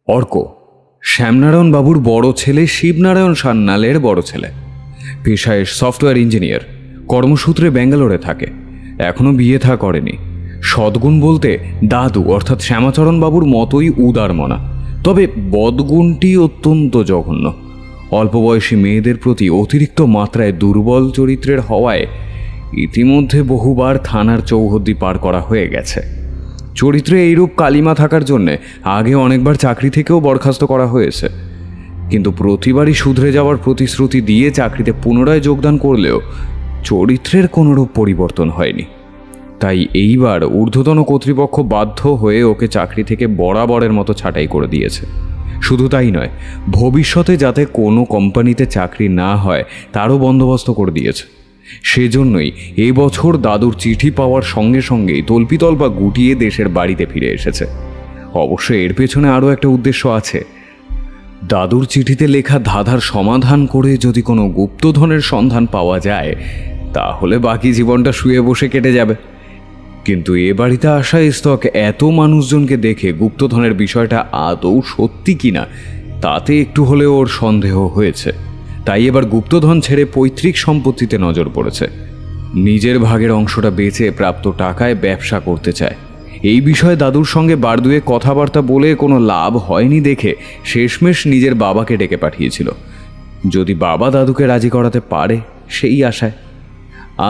অর্ক শ্যামনারায়ণ বাবুর বড় ছেলে শিবনারায়ণ সান্যালের বড় ছেলে। পেশায় সফটওয়্যার ইঞ্জিনিয়ার, কর্মসূত্রে ব্যাঙ্গালোরে থাকে। এখনো বিয়ে থা করেনি। সদ্গুণ বলতে দাদু অর্থাৎ শ্যামাচরণ বাবুর মতোই উদারমনা, তবে বদগুণটি অত্যন্ত জঘন্য। অল্প বয়সী মেয়েদের প্রতি অতিরিক্ত মাত্রায় দুর্বল চরিত্রের হওয়ায় ইতিমধ্যে বহুবার থানার চৌহদ্দি পার করা হয়ে গেছে। চরিত্রে এইরূপ কালিমা থাকার জন্যে আগে অনেকবার চাকরি থেকেও বরখাস্ত করা হয়েছে, কিন্তু প্রতিবারই শুধরে যাওয়ার প্রতিশ্রুতি দিয়ে চাকরিতে পুনরায় যোগদান করলেও চরিত্রের কোনোরূপ পরিবর্তন হয়নি। তাই এইবার ঊর্ধ্বতন কর্তৃপক্ষ বাধ্য হয়ে ওকে চাকরি থেকে বরাবরের মতো ছাঁটাই করে দিয়েছে। শুধু তাই নয়, ভবিষ্যতে যাতে কোনো কোম্পানিতে চাকরি না হয় তারও বন্দোবস্ত করে দিয়েছে। সেজন্যই এই বছর দাদুর চিঠি পাওয়ার সঙ্গে সঙ্গেই তল্পিতল্পা গুটিয়ে দেশের বাড়িতে ফিরে এসেছে। অবশ্য এর পেছনে আরও একটা উদ্দেশ্য আছে। দাদুর চিঠিতে লেখা ধাঁধার সমাধান করে যদি কোনো গুপ্তধনের সন্ধান পাওয়া যায় তাহলে বাকি জীবনটা শুয়ে বসে কেটে যাবে। কিন্তু এ বাড়িতে আসা স্তক এত মানুষজনকে দেখে গুপ্তধনের বিষয়টা আদৌ সত্যি কিনা তাতে একটু হলেও ওর সন্দেহ হয়েছে। তাই এবার গুপ্তধন ছেড়ে পৈতৃক সম্পত্তিতে নজর পড়েছে। নিজের ভাগের অংশটা বেচে প্রাপ্ত টাকায় ব্যবসা করতে চায়। এই বিষয়ে দাদুর সঙ্গে বারদুয়ে কথাবার্তা বলে কোনো লাভ হয়নি দেখে শেষমেশ নিজের বাবাকে ডেকে পাঠিয়েছিল, যদি বাবা দাদুকে রাজি করাতে পারে সেই আশায়।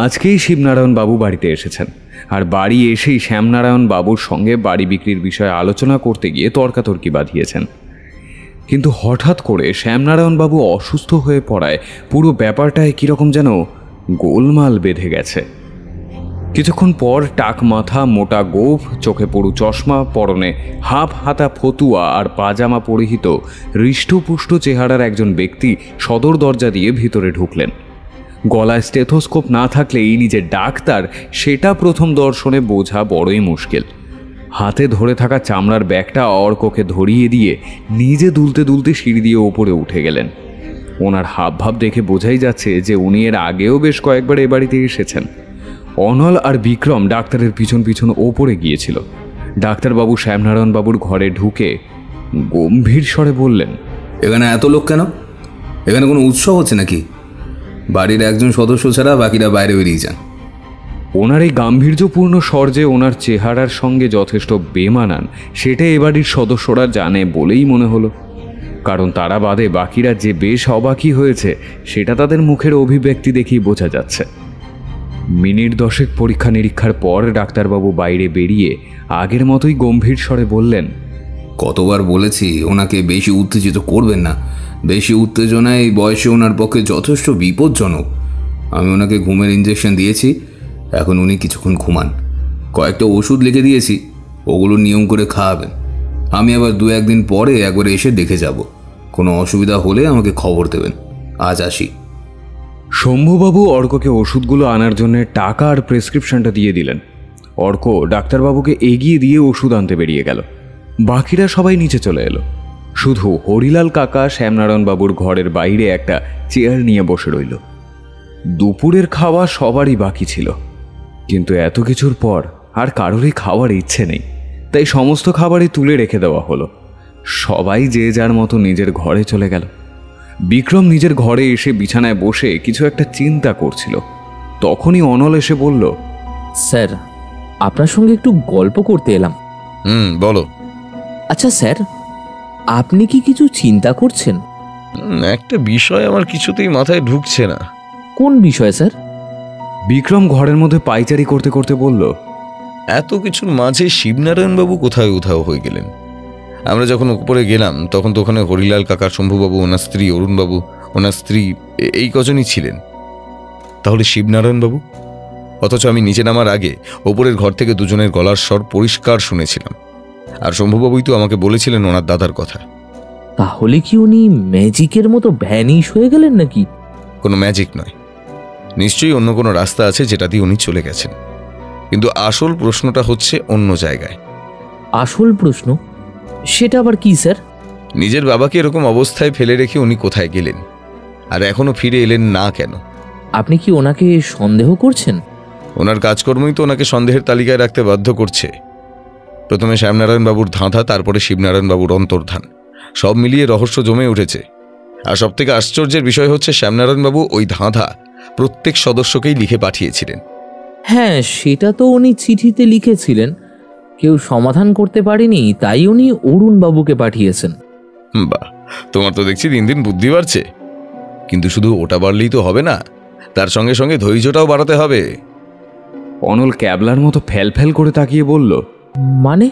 আজকেই শিবনারায়ণ বাবু বাড়িতে এসেছেন, আর বাড়ি এসেই শ্যামনারায়ণ বাবুর সঙ্গে বাড়ি বিক্রির বিষয়ে আলোচনা করতে গিয়ে তর্কাতর্কি বাঁধিয়েছেন। কিন্তু হঠাৎ করে শ্যামনারায়ণ বাবু অসুস্থ হয়ে পড়ায় পুরো ব্যাপারটায় কীরকম যেন গোলমাল বেঁধে গেছে। কিছুক্ষণ পর টাক মাথা, মোটা গোঁফ, চোখে পড়ু চশমা, পরনে হাফ হাতা ফতুয়া আর পাজামা পরিহিত হৃষ্টপুষ্ট চেহারার একজন ব্যক্তি সদর দরজা দিয়ে ভিতরে ঢুকলেন। গলায় স্টেথোস্কোপ না থাকলে এই নিজে ডাক্তার সেটা প্রথম দর্শনে বোঝা বড়ই মুশকিল। হাতে ধরে থাকা চামড়ার ব্যাগটা অর্ককে ধরিয়ে দিয়ে নিজে দুলতে দুলতে সিঁড়ি দিয়ে ওপরে উঠে গেলেন। ওনার হাবভাব দেখে বোঝাই যাচ্ছে যে উনি এর আগেও বেশ কয়েকবার এ বাড়িতে এসেছেন। অনল আর বিক্রম ডাক্তারের পিছন পিছন ওপরে গিয়েছিল। ডাক্তারবাবু শ্যামনারায়ণ বাবুর ঘরে ঢুকে গম্ভীর স্বরে বললেন, এখানে এত লোক কেন? এখানে কোনো উৎসব হচ্ছে নাকি? বাড়ির একজন সদস্য ছাড়া বাকিরা বাইরে বেরিয়ে যান। ওনার এই গাম্ভীর্যপূর্ণ স্বর যে ওনার চেহারার সঙ্গে যথেষ্ট বেমানান সেটা এ বাড়ির সদস্যরা জানে বলেই মনে হলো, কারণ তারা বাদে বাকিরা যে বেশ অবাকই হয়েছে সেটা তাদের মুখের অভিব্যক্তি দেখেই বোঝা যাচ্ছে। মিনিট 10 পরীক্ষা নিরীক্ষার পর ডাক্তারবাবু বাইরে বেরিয়ে আগের মতোই গম্ভীর স্বরে বললেন, কতবার বলেছি ওনাকে বেশি উত্তেজিত করবেন না। বেশি উত্তেজনায় এই বয়সে ওনার পক্ষে যথেষ্ট বিপজ্জনক। আমি ওনাকে ঘুমের ইঞ্জেকশন দিয়েছি, এখন উনি কিছুক্ষণ ঘুমান। কয়েকটা ওষুধ লিখে দিয়েছি, ওগুলো নিয়ম করে খাওয়াবেন। আমি আবার 2-1 দিন পরে একবার এসে দেখে যাব। কোনো অসুবিধা হলে আমাকে খবর দেবেন। আজ আসি। শম্ভুবাবু অর্ককে ওষুধগুলো আনার জন্য টাকা আর প্রেসক্রিপশনটা দিয়ে দিলেন। অর্ক ডাক্তারবাবুকে এগিয়ে দিয়ে ওষুধ আনতে বেরিয়ে গেল। বাকিরা সবাই নিচে চলে এলো। শুধু হরিলাল কাকা শ্যামনারায়ণ বাবুর ঘরের বাইরে একটা চেয়ার নিয়ে বসে রইল। দুপুরের খাওয়া সবারই বাকি ছিল, কিন্তু এত কিছুর পর আর কারোরই খাওয়ার ইচ্ছে নেই। তাই সমস্ত খাবারই তুলে রেখে দেওয়া হলো। সবাই যে যার মতো নিজের ঘরে চলে গেল। বিক্রম নিজের ঘরে এসে বিছানায় বসে কিছু একটা চিন্তা করছিল। তখনই অনল এসে বলল, স্যার, আপনার সঙ্গে একটু গল্প করতে এলাম। বলো। আচ্ছা স্যার, আপনি কি কিছু চিন্তা করছেন? একটা বিষয় আমার কিছুতেই মাথায় ঢুকছে না। কোন বিষয় স্যার? বিক্রম ঘরের মধ্যে পাইচারি করতে করতে বলল, এত কিছুর মাঝে শিবনারায়ণবাবু কোথায় উধাও হয়ে গেলেন। আমরা যখন উপরে গেলাম তখন তো ওখানে হরিলাল কাকা, শম্ভুবাবু, ওনার স্ত্রী অরুণবাবু, ওনার স্ত্রী, এই কজনই ছিলেন। তাহলে শিবনারায়ণবাবু? অথচ আমি নিচে নামার আগে ওপরের ঘর থেকে দুজনের গলার স্বর পরিষ্কার শুনেছিলাম। আর শম্ভুবাবুই তো আমাকে বলেছিলেন ওনার দাদার কথা। তাহলে কি উনি ম্যাজিকের মতো ভ্যানিশ হয়ে গেলেন নাকি? কোনো ম্যাজিক নয়, নিশ্চয়ই অন্য কোনো রাস্তা আছে যেটা দিয়ে উনি চলে গেছেন। কিন্তু আসল প্রশ্নটা হচ্ছে অন্য জায়গায়। আসল প্রশ্ন? সেটা আবার কি স্যার? নিজের বাবাকে এরকম অবস্থায় ফেলে রেখে উনি কোথায় গেলেন, আর এখনো ফিরে এলেন না কেন? আপনি কি ওনাকে সন্দেহ করছেন? ওনার কাজকর্মই তো ওনাকে সন্দেহের তালিকায় রাখতে বাধ্য করছে। প্রথমে শ্যামনারায়ণ বাবুর ধাঁধা, তারপরে শিবনারায়ণ বাবুর অন্তর্ধান। সব মিলিয়ে রহস্য জমে উঠেছে। আর সবথেকে আশ্চর্যের বিষয় হচ্ছে শ্যামনারায়ণবাবু ওই ধাঁধা প্রত্যেক সদস্যকেই লিখে পাঠিয়েছিলেন। হ্যাঁ, সেটা তো উনি চিঠিতে লিখেছিলেন। কেউ সমাধান করতে পারেনি, তাই উনি অরুণ বাবুকে পাঠিয়েছেন। বাহ, তোমার তো দেখছি দিন দিন বুদ্ধি বাড়ছে। কিন্তু শুধু ওটা বাড়লেই তো হবে না, তার সঙ্গে সঙ্গে ধৈর্যটাও বাড়াতে হবে। অনল ক্যাবলার মতো ফ্যাল করে তাকিয়ে বলল, মানে?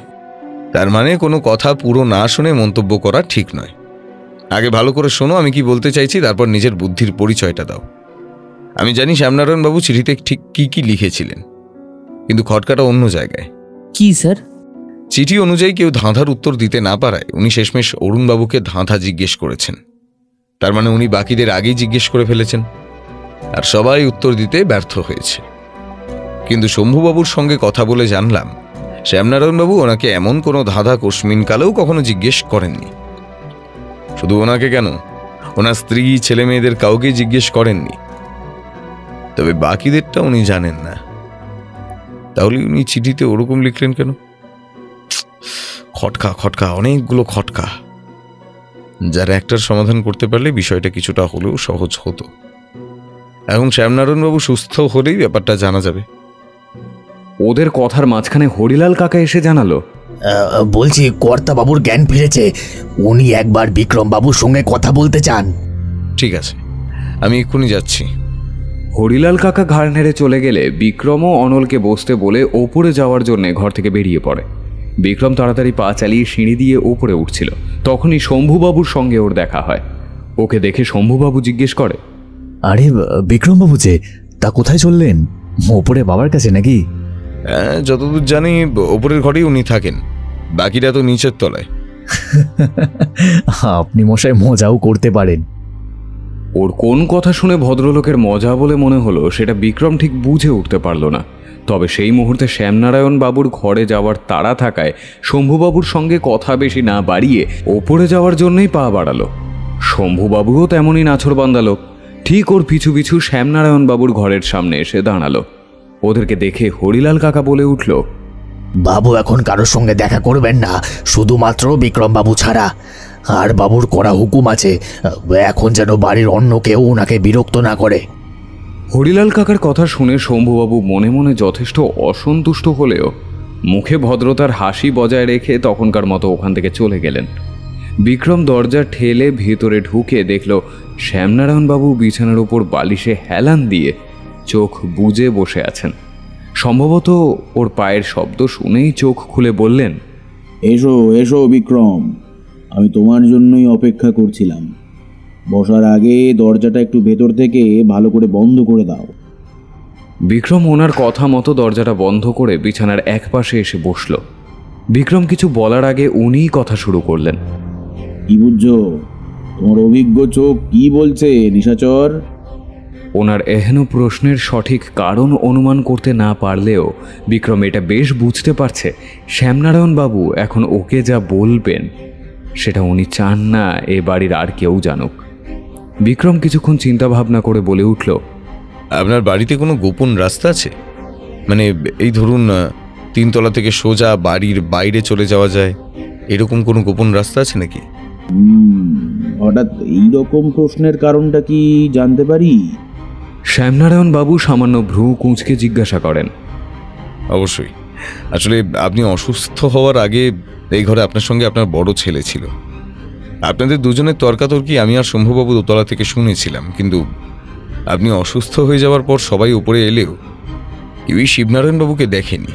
তার মানে কোনো কথা পুরো না শুনে মন্তব্য করা ঠিক নয়। আগে ভালো করে শোনো আমি কি বলতে চাইছি, তারপর নিজের বুদ্ধির পরিচয়টা দাও। আমি জানি শ্যামনারায়ণবাবু চিঠিতে ঠিক কি কি লিখেছিলেন, কিন্তু খটকাটা অন্য জায়গায়। কি স্যার? চিঠি অনুযায়ী কেউ ধাঁধার উত্তর দিতে না পারায় উনি শেষমেশ অরুণবাবুকে ধাঁধা জিজ্ঞেস করেছেন। তার মানে উনি বাকিদের আগেই জিজ্ঞেস করে ফেলেছেন, আর সবাই উত্তর দিতে ব্যর্থ হয়েছে। কিন্তু শম্ভুবাবুর সঙ্গে কথা বলে জানলাম শ্যামনারায়ণবাবু ওনাকে এমন কোনো ধাঁধা কোশমিনকালেও কখনো জিজ্ঞেস করেননি। শুধু ওনাকে কেন, ওনার স্ত্রী ছেলে মেয়েদের কাউকে জিজ্ঞেস করেননি। তবে বাকিদেরটা উনি জানেন না। তাহলে উনি চিঠিতে ওরকম লিখলেন কেন? খটকা খটকা, অনেকগুলো খটকা, যার একটার সমাধান করতে পারলে বিষয়টা কিছুটা হলেও সহজ হতো। এখন শ্যামনারায়ণবাবু সুস্থ হলেই ব্যাপারটা জানা যাবে। ওদের কথার মাঝখানে হরিলাল কাকা এসে জানালো, বলছি কর্তা বাবুর জ্ঞান ফিরেছে, উনি একবার বিক্রম বাবুর সঙ্গে কথা বলতে চান। ঠিক আছে, আমি এক্ষুনি যাচ্ছি। হরিলাল কাকা ঘাড় নেড়ে চলে গেলে বিক্রমও অনলকে বসতে বলে ওপরে যাওয়ার জন্য ঘর থেকে বেরিয়ে পড়ে। বিক্রম তাড়াতাড়ি পা চালিয়ে সিঁড়ি দিয়ে ওপরে উঠছিল, তখনই শম্ভুবাবুর সঙ্গে ওর দেখা হয়। ওকে দেখে শম্ভুবাবু জিজ্ঞেস করে, আরে বিক্রম বাবু যে, তা কোথায় চললেন? ওপরে বাবার কাছে নাকি? হ্যাঁ, যতদূর জানি ওপরের ঘরেই উনি থাকেন, বাকিরা তো নিচের তলায়। আপনি মশাই মজাও করতে পারেন। ওর কোন কথা শুনে ভদ্রলোকের মজা বলে মনে হলো সেটা বিক্রম ঠিক বুঝে উঠতে পারল না। তবে সেই মুহূর্তে শ্যামনারায়ণ বাবুর ঘরে যাওয়ার তাড়া থাকায় শম্ভুবাবুর সঙ্গে কথা বেশি না বাড়িয়ে ওপরে যাওয়ার জন্যই পা বাড়ালো। শম্ভুবাবুও তেমনই নাছোড়বান্দা লোক, ঠিক ওর পিছু পিছু শ্যামনারায়ণ বাবুর ঘরের সামনে এসে দাঁড়ালো। ওদেরকে দেখে হরিলাল কাকা বলে উঠল, বাবু এখন কারোর সঙ্গে দেখা করবেন না, শুধুমাত্র বিক্রম বাবু ছাড়া। আর বাবুর করা হুকুম আছে, এখন যেন বাড়ির অন্য কেউ ওনাকে বিরক্ত না করে। হরিলাল কাকার কথা শুনে শম্ভুবাবু মনে মনে যথেষ্ট অসন্তুষ্ট হলেও মুখে ভদ্রতার হাসি বজায় রেখে তখনকার মতো ওখান থেকে চলে গেলেন। বিক্রম দরজা ঠেলে ভেতরে ঢুকে দেখল শ্যামনারায়ণবাবু বিছানার উপর বালিশে হেলান দিয়ে চোখ বুজে বসে আছেন। সম্ভবত ওর পায়ের শব্দ শুনেই চোখ খুলে বললেন, এসো এসো বিক্রম, আমি তোমার জন্যই অপেক্ষা করছিলাম। বসার আগে দরজাটা একটু ভেতর থেকে ভালো করে বন্ধ করে দাও। বিক্রম ওনার কথা মতো দরজাটা বন্ধ করে বিছানার এক পাশে এসে বসল। বিক্রম কিছু বলার আগে উনিই কথা শুরু করলেন, কি বুঝছো? তোমার অভিজ্ঞ চোখ কি বলছে নিশাচর? ওনার এহেন প্রশ্নের সঠিক কারণ অনুমান করতে না পারলেও বিক্রম এটা বেশ বুঝতে পারছে শ্যামনারায়ণ বাবু এখন ওকে যা বলবেন সেটা উনি চান না এ বাড়ির আর কেউ জানুক। বিক্রম কিছুক্ষণ চিন্তা ভাবনা করে বলে উঠল, আপনার বাড়িতে কোনো গোপন রাস্তা আছে? মানে এই ধরুন 3 তলা থেকে সোজা বাড়ির বাইরে চলে যাওয়া যায়, এরকম কোনো গোপন রাস্তা আছে নাকি? হঠাৎ এইরকম প্রশ্নের কারণটা কি জানতে পারি? শ্যামনারায়ণ বাবু সামান্য ভ্রু কুঁচকে জিজ্ঞাসা করেন, অবশ্যই। আসলে আপনি অসুস্থ হওয়ার আগে এই ঘরে আপনার সঙ্গে আপনার বড় ছেলে ছিল। আপনাদের দুজনের তর্কাতর্কি আমি আর শম্ভুবাবু দোতলা থেকে শুনেছিলাম, কিন্তু আপনি অসুস্থ হয়ে যাওয়ার পর সবাই উপরে এলেও কেউই শিবনারায়ণবাবুকে দেখেনি।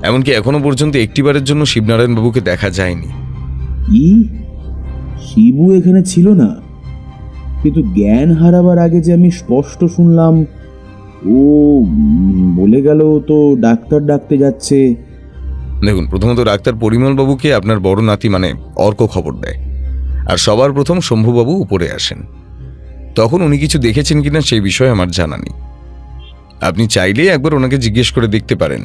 এমনকি এখনো পর্যন্ত একটিবারের জন্য শিবনারায়ণবাবুকে দেখা যায়নি। কি শিবু এখানে ছিল না? কিন্তু জ্ঞান হারাবার আগে যে আমি স্পষ্ট শুনলাম ও বলে গেল তো ডাক্তার ডাকতে যাচ্ছে। দেখুন, প্রথমত ডাক্তার পরিমলবাবুকে আপনার বড় নাতি মানে অর্ক খবর দেয়, আর সবার প্রথম শম্ভুবাবু উপরে আসেন। তখন উনি কিছু দেখেছেন কিনা সেই বিষয়ে আমার জানা নেই। আপনি চাইলে একবার ওনাকে জিজ্ঞেস করে দেখতে পারেন।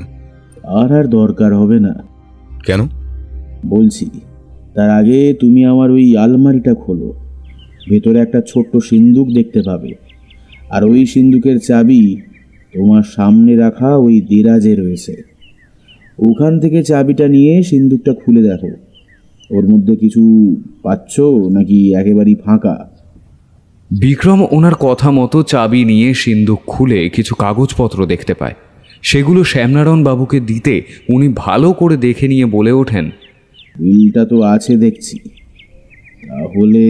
আর দরকার হবে না। কেন? বলছি, তার আগে তুমি আমার ওই আলমারিটা খোলো। ভেতরে একটা ছোট্ট সিন্দুক দেখতে পাবে, আর ওই সিন্দুকের চাবি তোমার সামনে রাখা ওই দেরাজে রয়েছে। ওখান থেকে চাবিটা নিয়ে সিন্দুকটা খুলে দেখো। ওর মধ্যে কিছু পাচ্ছ নাকি একেবারেই ফাঁকা? বিক্রম ওনার কথা মতো চাবি নিয়ে সিন্দুক খুলে কিছু কাগজপত্র দেখতে পায়। সেগুলো শ্যামনারায়ণ বাবুকে দিতে উনি ভালো করে দেখে নিয়ে বলে ওঠেন, উইলটা তো আছে দেখছি, তাহলে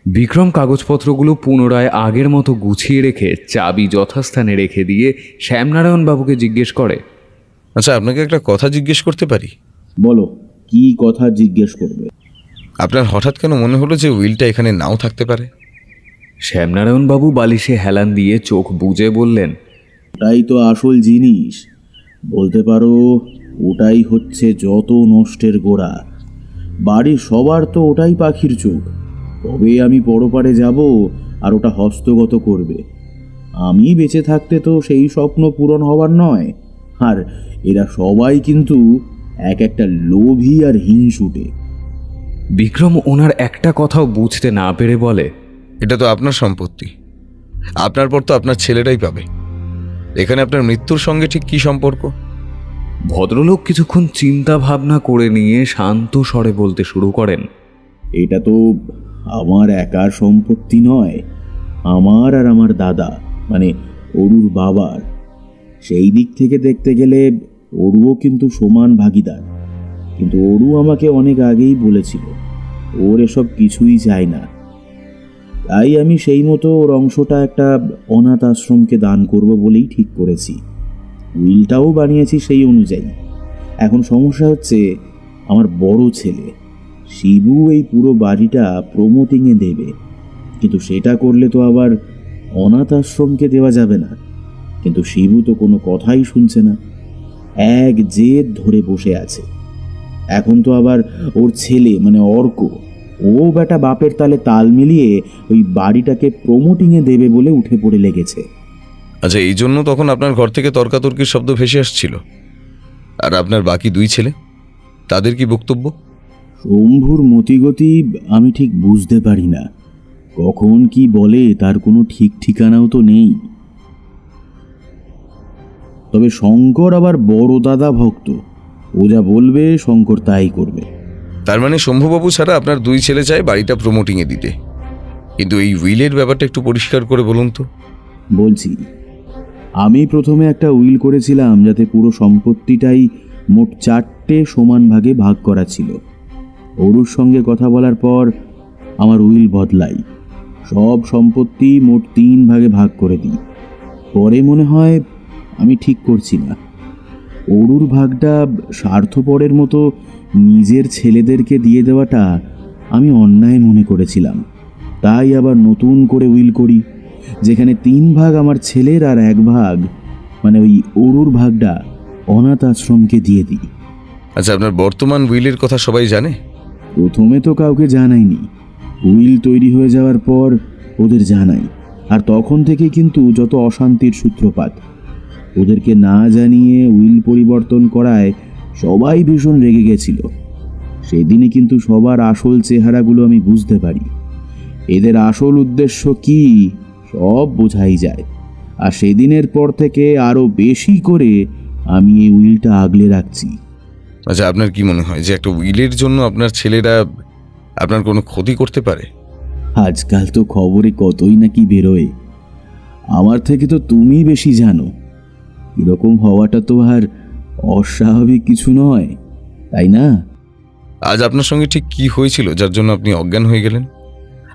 বিক্রম কাগজপত্রগুলো পুনরায় আগের মতো গুছিয়ে রেখে চাবি যথাস্থানে রেখে দিয়ে শ্যামনারায়ণ বাবুকে জিজ্ঞেস করে, আচ্ছা, আপনাকে একটা কথা জিজ্ঞেস করতে পারি? বলো, কি কথা জিজ্ঞেস করবে? আপনার হঠাৎ কেন মনে হলো যে উইলটা এখানে নাও থাকতে পারে? শ্যামনারায়ণ বাবু বালিশে হেলান দিয়ে চোখ বুজে বললেন, ওটাই তো আসল জিনিস, বলতে পারো ওটাই হচ্ছে যত নষ্টের গোড়া। বাড়ির সবার তো ওটাই পাখির চোখ। কবে আমি পরপারে যাব আর ওটা হস্তগত করবে। আমি বেঁচে থাকতে তো সেই স্বপ্ন পূরণ হবার নয়। আর এরা সবাই কিন্তু এক একটা লোভী আর হিংসুটে। বিক্রম ওনার একটা কথাও বুঝতে না পেরে বলে, এটা তো আপনার সম্পত্তি, আপনার পর তো আপনার ছেলেটাই পাবে। এখানে আপনার মৃত্যুর সঙ্গে ঠিক কি সম্পর্ক? ভদ্রলোক কিছুক্ষণ চিন্তা ভাবনা করে নিয়ে শান্ত স্বরে বলতে শুরু করেন, এটা তো আমার একার সম্পত্তি নয়, আমার আর আমার দাদা মানে অরুর বাবার। সেই দিক থেকে দেখতে গেলে অরুও কিন্তু সমান ভাগীদার। কিন্তু অরু আমাকে অনেক আগেই বলেছিল ওর এসব কিছুই চায় না। তাই আমি সেই মতো ওর অংশটা একটা অনাথ আশ্রমকে দান করব বলেই ঠিক করেছি। উইলটাও বানিয়েছি সেই অনুযায়ী। এখন সমস্যা হচ্ছে, আমার বড় ছেলে শিবু এই পুরো বাড়িটা প্রমোটিংয়ে দেবে, কিন্তু সেটা করলে তো আবার অনাথ আশ্রমকে দেওয়া যাবে না। কিন্তু শিবু তো কোনো কথাই শুনছে না, এক জেদ ধরে বসে আছে। এখন তো আবার ওর ছেলে মানে অর্ক, ও বেটা বাপের তালে তাল মিলিয়ে ওই বাড়িটাকে প্রমোটিংয়ে দেবে বলে উঠে পড়ে লেগেছে। আচ্ছা, এই জন্য তখন আপনার ঘর থেকে তর্কাতর্কির শব্দ ভেসে আসছিল। আর আপনার বাকি দুই ছেলে, তাদের কি বক্তব্য? শম্ভুর মতিগতি আমি ঠিক বুঝতে পারি না, কখন কি বলে তার কোনো ঠিক ঠিকানাও তো নেই। তবে শঙ্কর আবার বড় দাদা ভক্ত, ও যা বলবে শঙ্কর তাই করবে। তার মানে শম্ভুবাবু ছাড়া আপনার দুই ছেলে চায় বাড়িটা প্রমোটিংয়ে দিতে। কিন্তু এই উইলের ব্যাপারটা একটু পরিষ্কার করে বলুন তো। বলছি, আমি প্রথমে একটা উইল করেছিলাম যাতে পুরো সম্পত্তিটাই মোট 4টে সমান ভাগে ভাগ করা ছিল। অরুর সঙ্গে কথা বলার পর আমার উইল বদলাই, সব সম্পত্তি মোট 3 ভাগে ভাগ করে দিই। পরে মনে হয় আমি ঠিক করছি না, অরুর ভাগটা স্বার্থপরের মতো নিজের ছেলেদেরকে দিয়ে দেওয়াটা আমি অন্যায় মনে করেছিলাম। তাই আবার নতুন করে উইল করি, যেখানে 3 ভাগ আমার ছেলের আর 1 ভাগ মানে ওই অরুর ভাগটা অনাথ আশ্রমকে দিয়ে দিই। আচ্ছা, আপনার বর্তমান উইলের কথা সবাই জানে? প্রথমে তো কাউকে জানাইনি, উইল তৈরি হয়ে যাওয়ার পর ওদের জানাই। আর তখন থেকে কিন্তু যত অশান্তির সূত্রপাত। ওদেরকে না জানিয়ে উইল পরিবর্তন করায় সবাই ভীষণ রেগে গেছিল। সেদিনই কিন্তু সবার আসল চেহারাগুলো আমি বুঝতে পারি। এদের আসল উদ্দেশ্য কি সব বোঝাই যায়। আর সেদিনের পর থেকে আরো বেশি করে আমি এই উইলটা আগলে রাখছি। আচ্ছা, আপনার কি মনে হয় যে একটা উইলের জন্য আপনার ছেলেরা আপনার কোনো ক্ষতি করতে পারে? আজকাল তো খবরে কতই নাকি বেরোয়, আমার থেকে তো তুমি বেশি জানো। এরকম হওয়াটা তো আর অস্বাভাবিক কিছু নয়, তাই না? আজ আপনার সঙ্গে ঠিক কি হয়েছিল যার জন্য আপনি অজ্ঞান হয়ে গেলেন?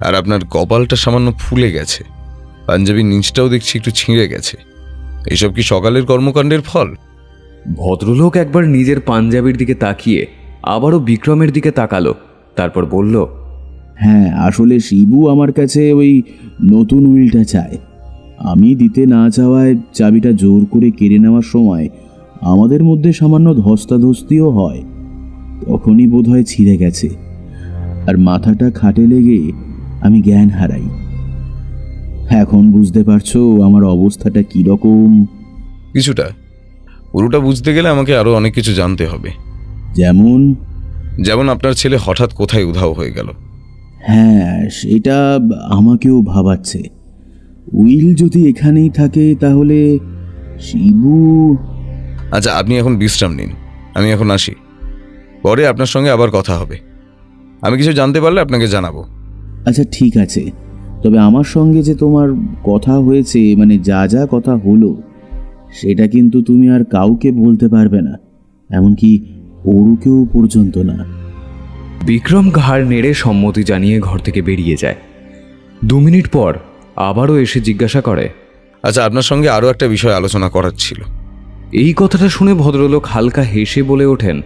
আর আপনার কপালটা সামান্য ফুলে গেছে, পাঞ্জাবির নিচটাও দেখছি একটু ছিঁড়ে গেছে। এসব কি সকালের কর্মকাণ্ডের ফল? ভদ্রলোক একবার নিজের পাঞ্জাবির দিকে তাকিয়ে আবারও বিক্রমের দিকে তাকালো, তারপর বলল, হ্যাঁ, আসলে শিবু আমার কাছে ওই নতুন উইলটা চায়। আমি দিতে না চাওয়ায় চাবিটা জোর করে কেড়ে নেওয়ার সময় আমাদের মধ্যে সামান্য ধস্তাধস্তিও হয়। তখনই বোধহয় ছিঁড়ে গেছে, আর মাথাটা খাটে লেগে আমি জ্ঞান হারাই। এখন বুঝতে পারছো আমার অবস্থাটা কীরকম? কিছুটা। পুরোটা বুঝতে গেলে আমাকে আরও অনেক কিছু জানতে হবে। যেমন আপনার ছেলে হঠাৎ কোথায় উধাও হয়ে গেল। হ্যাঁ, সেটা আমাকেও ভাবাচ্ছে। উইল যদি এখানেই থাকে তাহলে শিবু। আচ্ছা, আপনি এখন বিশ্রাম নিন, আমি এখন আসি। পরে আপনার সঙ্গে আবার কথা হবে। আমি কিছু জানতে পারলে আপনাকে জানাবো। আচ্ছা ঠিক আছে, তবে আমার সঙ্গে যে তোমার কথা হয়েছে, মানে যা যা কথা হলো, সেটা কিন্তু তুমি আর কাউকে বলতে পারবে না, এমনকি ওরুকেও পর্যন্ত না। বিক্রম ঘাড় নেড়ে সম্মতি জানিয়ে ঘর থেকে বেরিয়ে যায়। 2 মিনিট পর আবারও এসে জিজ্ঞাসা করে, আচ্ছা, আপনার সঙ্গে আরও একটা বিষয় আলোচনা করার ছিল। এই কথাটা শুনে ভদ্রলোক হালকা হেসে বলে ওঠেন,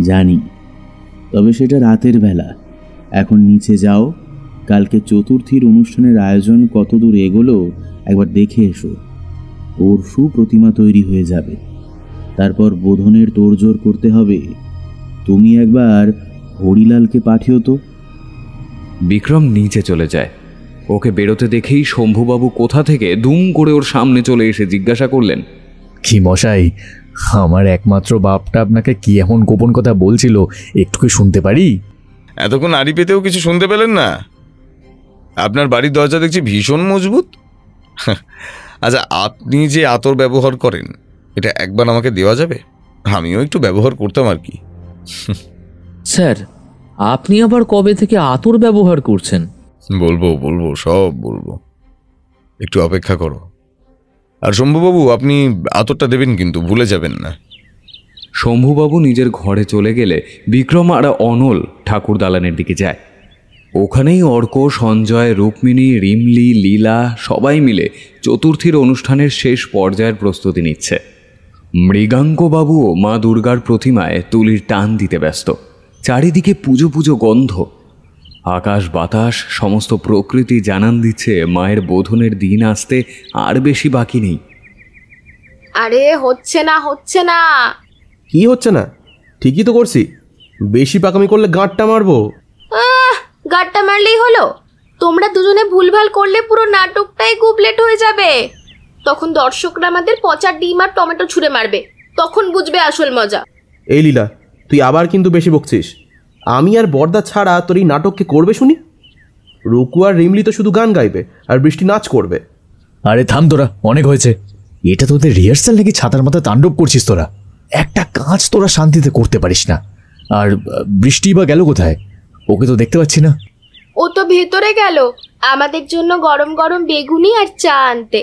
জানি, তবে সেটা রাতের বেলা। এখন নিচে যাও, কালকে চতুর্থীর অনুষ্ঠানের আয়োজন কতদূর এগোলো একবার দেখে এসো। ওর সুপ্রতিমা তৈরি হয়ে যাবে, তারপর বোধনের তোড়জোড় করতে হবে। তুমি একবার হরিলালকে পাঠিও তো। বিক্রম নিচে চলে যায়। ওকে বেরোতে দেখেই শম্ভুবাবু কোথা থেকে দুম করে ওর সামনে চলে এসে জিজ্ঞাসা করলেন, কি মশাই, আমার একমাত্র বাপটা আপনাকে কি এমন গোপন কথা বলছিল, একটু কি শুনতে পারি? এতক্ষণ আড়ি পেতেও কিছু শুনতে পেলেন না? আপনার বাড়ির দরজা দেখছি ভীষণ মজবুত। আচ্ছা, আপনি যে আতর ব্যবহার করেন, এটা একবার আমাকে দেওয়া যাবে? আমিও একটু ব্যবহার করতাম আর কি। স্যার, আপনি আবার কবে থেকে আতর ব্যবহার করছেন? বলবো বলবো, সব বলবো, একটু অপেক্ষা করো। আর শম্ভুবাবু, আপনি আতরটা দেবেন কিন্তু ভুলে যাবেন না। শম্ভুবাবু নিজের ঘরে চলে গেলে বিক্রম আর অনল ঠাকুর দালানের দিকে যায়। ওখানেই অর্ক, সঞ্জয়, রুক্মিণী, রিমলি, লীলা সবাই মিলে চতুর্থীর অনুষ্ঠানের শেষ পর্যায়ের প্রস্তুতি নিচ্ছে। মৃগাঙ্কবাবুও মা দুর্গার প্রতিমায় তুলির টান দিতে ব্যস্ত। চারিদিকে পুজো পুজো গন্ধ। আকাশ বাতাস সমস্ত প্রকৃতি জানান দিচ্ছে মায়ের বোধনের দিন আসতে আর বেশি বাকি নেই। আরে হচ্ছে না। কি হচ্ছে না? ঠিকই তো করছি, বেশি পাকামি করলে গাঁটটা মারবো। গাঁটটা মারলেই হলো? তোমরা দুজনে ভুলভাল করলে পুরো নাটকটাই গুবলেট হয়ে যাবে। তখন দর্শকরা আমাদের পচা ডিম আর টমেটো ছুঁড়ে মারবে, তখন বুঝবে আসল মজা। এই লীলা, তুই আবার কিন্তু বেশি বকছিস। আমি আর বর্দা ছাড়া তোর এই নাটককে করবে শুনি? রুকু আর রিমলি তো শুধু গান গাইবে আর বৃষ্টি নাচ করবে। আরে থাম তোরা, অনেক হয়েছে। এটা তোদের রিহার্সাল নাকি ছাতার মাথায় তাণ্ডব করছিস তোরা? একটা কাজ তোরা শান্তিতে করতে পারিস না। আর বৃষ্টি বা গেল কোথায়? ওকে তো দেখতে পাচ্ছি না। ও তো ভেতরে গেল আমাদের জন্য গরম গরম বেগুনি আর চা আনতে।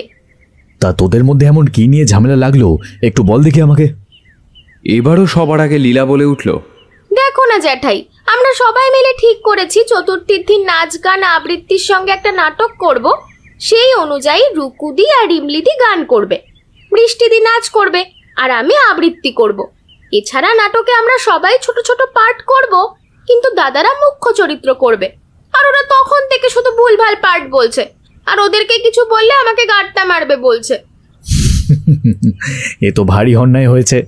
তা তোদের মধ্যে এমন কি নিয়ে ঝামেলা লাগলো একটু বল দেখি আমাকে। এবারও সবার আগে লীলা বলে উঠল, দেখো না জ্যাঠাই, আমরা সবাই মিলে ঠিক করেছি চতুর্থীর দিন নাচ গান আবৃত্তির সঙ্গে একটা নাটক করব। সেই অনুযায়ী রুকুদি আর রিমলিদি গান করবে, বৃষ্টিদি নাচ করবে, আর আমি আবৃত্তি করব। এছাড়া নাটকে আমরা সবাই ছোট ছোট পার্ট করব, কিন্তু দাদারা মুখ্য চরিত্র করবে। আর ওরা তখন থেকে শুধু ভুলভাল পার্ট বলছে, আর ওদেরকে কিছু বললে আমাকে গাঁটটা মারবে বলছে। এ তো ভারী অন্যায় হয়েছে।